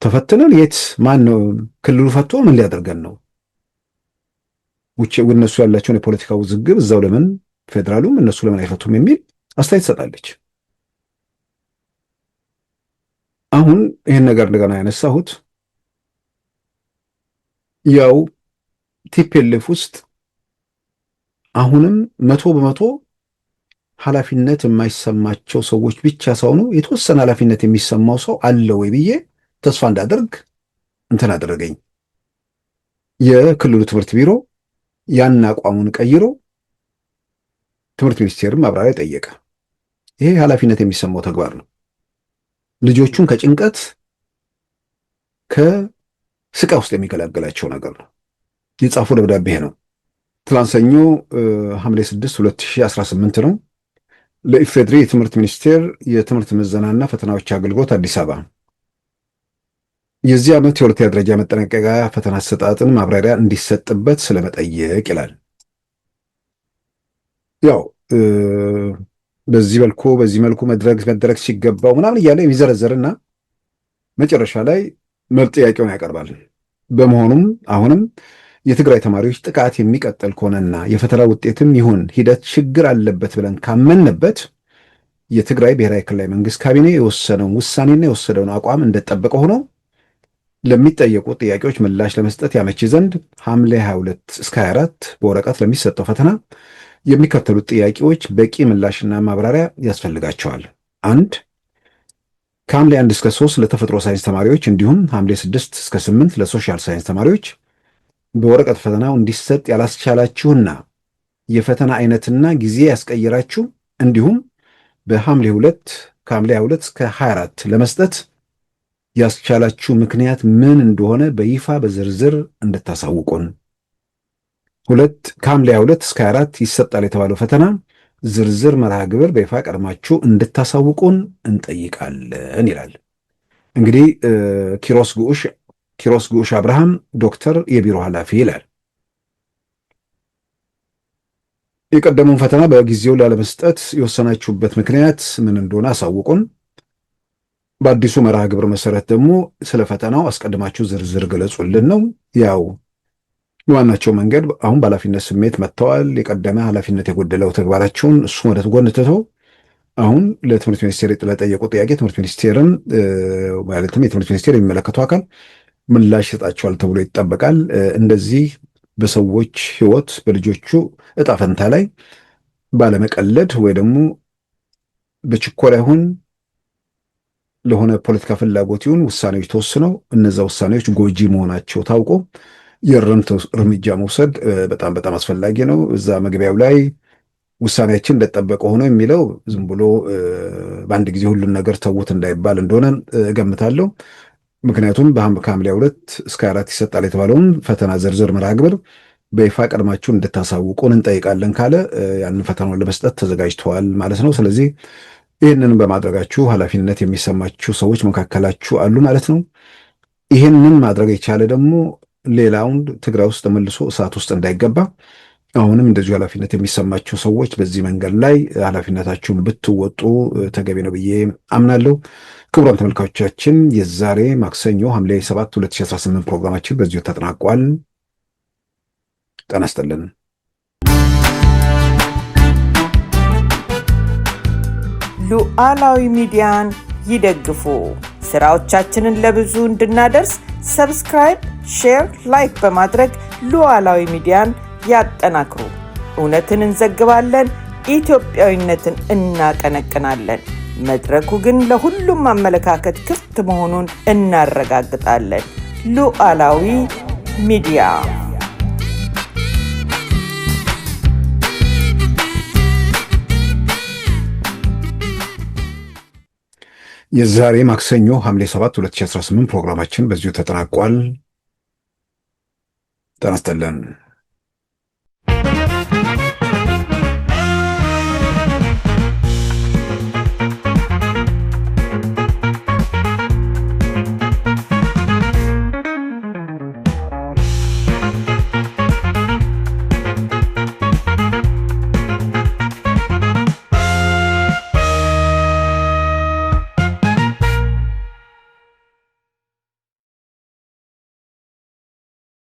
D: ተፈትነን የት ማን ነው ክልሉ ፈቶ ምን ሊያደርገን ነው? ውጭ እነሱ ያላቸውን የፖለቲካ ውዝግብ እዛው ለምን ፌዴራሉም እነሱ ለምን አይፈቱም የሚል አስተያየት ትሰጣለች። አሁን ይህን ነገር እንደገና ያነሳሁት ያው ቲፒኤልኤፍ ውስጥ አሁንም 100% ኃላፊነት የማይሰማቸው ሰዎች ብቻ ሳይሆኑ የተወሰነ ኃላፊነት የሚሰማው ሰው አለ ወይ ብዬ ተስፋ እንዳደርግ እንትን አደረገኝ። የክልሉ ትምህርት ቢሮ ያን አቋሙን ቀይሮ ትምህርት ሚኒስቴርም ማብራሪያ ጠየቀ። ይሄ ኃላፊነት የሚሰማው ተግባር ነው። ልጆቹን ከጭንቀት ከስቃይ ውስጥ የሚገላገላቸው ነገር ነው። የጻፈው ደብዳቤ ነው። ትላንት ሰኞ ሐምሌ 6 2018 ነው። ለኢፌድሪ የትምህርት ሚኒስቴር የትምህርት ምዘናና ፈተናዎች አገልግሎት አዲስ አበባ የዚህ ዓመት የሁለተኛ ደረጃ መጠናቀቂያ ፈተና አሰጣጥን ማብራሪያ እንዲሰጥበት ስለመጠየቅ ይላል። ያው በዚህ መልኩ መድረግ ሲገባው ምናምን እያለ የሚዘረዘርና መጨረሻ ላይ ጥያቄውን ያቀርባል። በመሆኑም አሁንም የትግራይ ተማሪዎች ጥቃት የሚቀጥል ከሆነና የፈተና ውጤትም ይሁን ሂደት ችግር አለበት ብለን ካመንበት የትግራይ ብሔራዊ ክልላዊ መንግስት ካቢኔ የወሰነውን ውሳኔና የወሰደውን አቋም እንደጠበቀ ሆኖ ለሚጠየቁ ጥያቄዎች ምላሽ ለመስጠት ያመች ዘንድ ሐምሌ 22 እስከ 24 በወረቀት ለሚሰጠው ፈተና የሚከተሉት ጥያቄዎች በቂ ምላሽና ማብራሪያ ያስፈልጋቸዋል። 1. ከሐምሌ 1 እስከ 3 ለተፈጥሮ ሳይንስ ተማሪዎች እንዲሁም ሐምሌ 6 እስከ 8 ለሶሻል ሳይንስ ተማሪዎች በወረቀት ፈተናው እንዲሰጥ ያላስቻላችሁና የፈተና አይነትና ጊዜ ያስቀየራችሁ እንዲሁም በሐምሌ 2 ከሐምሌ 22 እስከ 24 ለመስጠት ያስቻላችሁ ምክንያት ምን እንደሆነ በይፋ በዝርዝር እንድታሳውቁን። 2. ከሐምሌ 22 እስከ 24 ይሰጣል የተባለው ፈተና ዝርዝር መርሃ ግብር በይፋ ቀድማችሁ እንድታሳውቁን እንጠይቃለን ይላል። እንግዲህ ኪሮስ ጉዑሽ አብርሃም ዶክተር የቢሮ ኃላፊ ይላል። የቀደሙን ፈተና በጊዜው ላለመስጠት የወሰናችሁበት ምክንያት ምን እንደሆነ አሳውቁን። በአዲሱ መርሃ ግብር መሰረት ደግሞ ስለ ፈተናው አስቀድማችሁ ዝርዝር ገለጹልን ነው። ያው ዋናቸው መንገድ አሁን በኃላፊነት ስሜት መጥተዋል። የቀደመ ኃላፊነት የጎደለው ተግባራቸውን እሱ ወደ ጎን ትተው አሁን ለትምህርት ሚኒስቴር ለጠየቁ ጥያቄ ትምህርት ሚኒስቴርን ማለትም የትምህርት ሚኒስቴር የሚመለከተው አካል ምላሽ ይሰጣቸዋል ተብሎ ይጠበቃል። እንደዚህ በሰዎች ሕይወት በልጆቹ እጣ ፈንታ ላይ ባለመቀለድ ወይ ደግሞ በችኮላ ይሁን ለሆነ ፖለቲካ ፍላጎት ይሁን ውሳኔዎች ተወስነው እነዛ ውሳኔዎች ጎጂ መሆናቸው ታውቆ የእርምት እርምጃ መውሰድ በጣም በጣም አስፈላጊ ነው። እዛ መግቢያው ላይ ውሳኔያችን እንደተጠበቀ ሆኖ የሚለው ዝም ብሎ በአንድ ጊዜ ሁሉን ነገር ተውት እንዳይባል እንደሆነ እገምታለሁ። ምክንያቱም ከሐምሌ 2 እስከ 4 ይሰጣል የተባለውን ፈተና ዝርዝር መርሃ ግብር በይፋ ቀድማችሁ እንድታሳውቁን እንጠይቃለን ካለ ያንን ፈተናውን ለመስጠት ተዘጋጅተዋል ማለት ነው። ስለዚህ ይህንን በማድረጋችሁ ኃላፊነት የሚሰማችሁ ሰዎች መካከላችሁ አሉ ማለት ነው። ይህንን ማድረግ የቻለ ደግሞ ሌላውን ትግራይ ውስጥ ተመልሶ እሳት ውስጥ እንዳይገባ አሁንም እንደዚሁ ኃላፊነት የሚሰማችሁ ሰዎች በዚህ መንገድ ላይ ኃላፊነታችሁን ብትወጡ ተገቢ ነው ብዬ አምናለሁ። ክቡራን ተመልካቾቻችን የዛሬ ማክሰኞ ሐምሌ 7 2018 ፕሮግራማችን በዚሁ ተጠናቋል። ጤና ይስጥልን።
G: ሉዓላዊ ሚዲያን ይደግፉ። ስራዎቻችንን ለብዙ እንድናደርስ ሰብስክራይብ፣ ሼር፣ ላይክ በማድረግ ሉዓላዊ ሚዲያን ያጠናክሩ። እውነትን እንዘግባለን፣ ኢትዮጵያዊነትን እናቀነቅናለን። መድረኩ ግን ለሁሉም አመለካከት ክፍት መሆኑን እናረጋግጣለን። ሉዓላዊ ሚዲያ
D: የዛሬ ማክሰኞ ሐምሌ 7 2018 ፕሮግራማችን በዚሁ ተጠናቋል። ጤና ይስጥልን።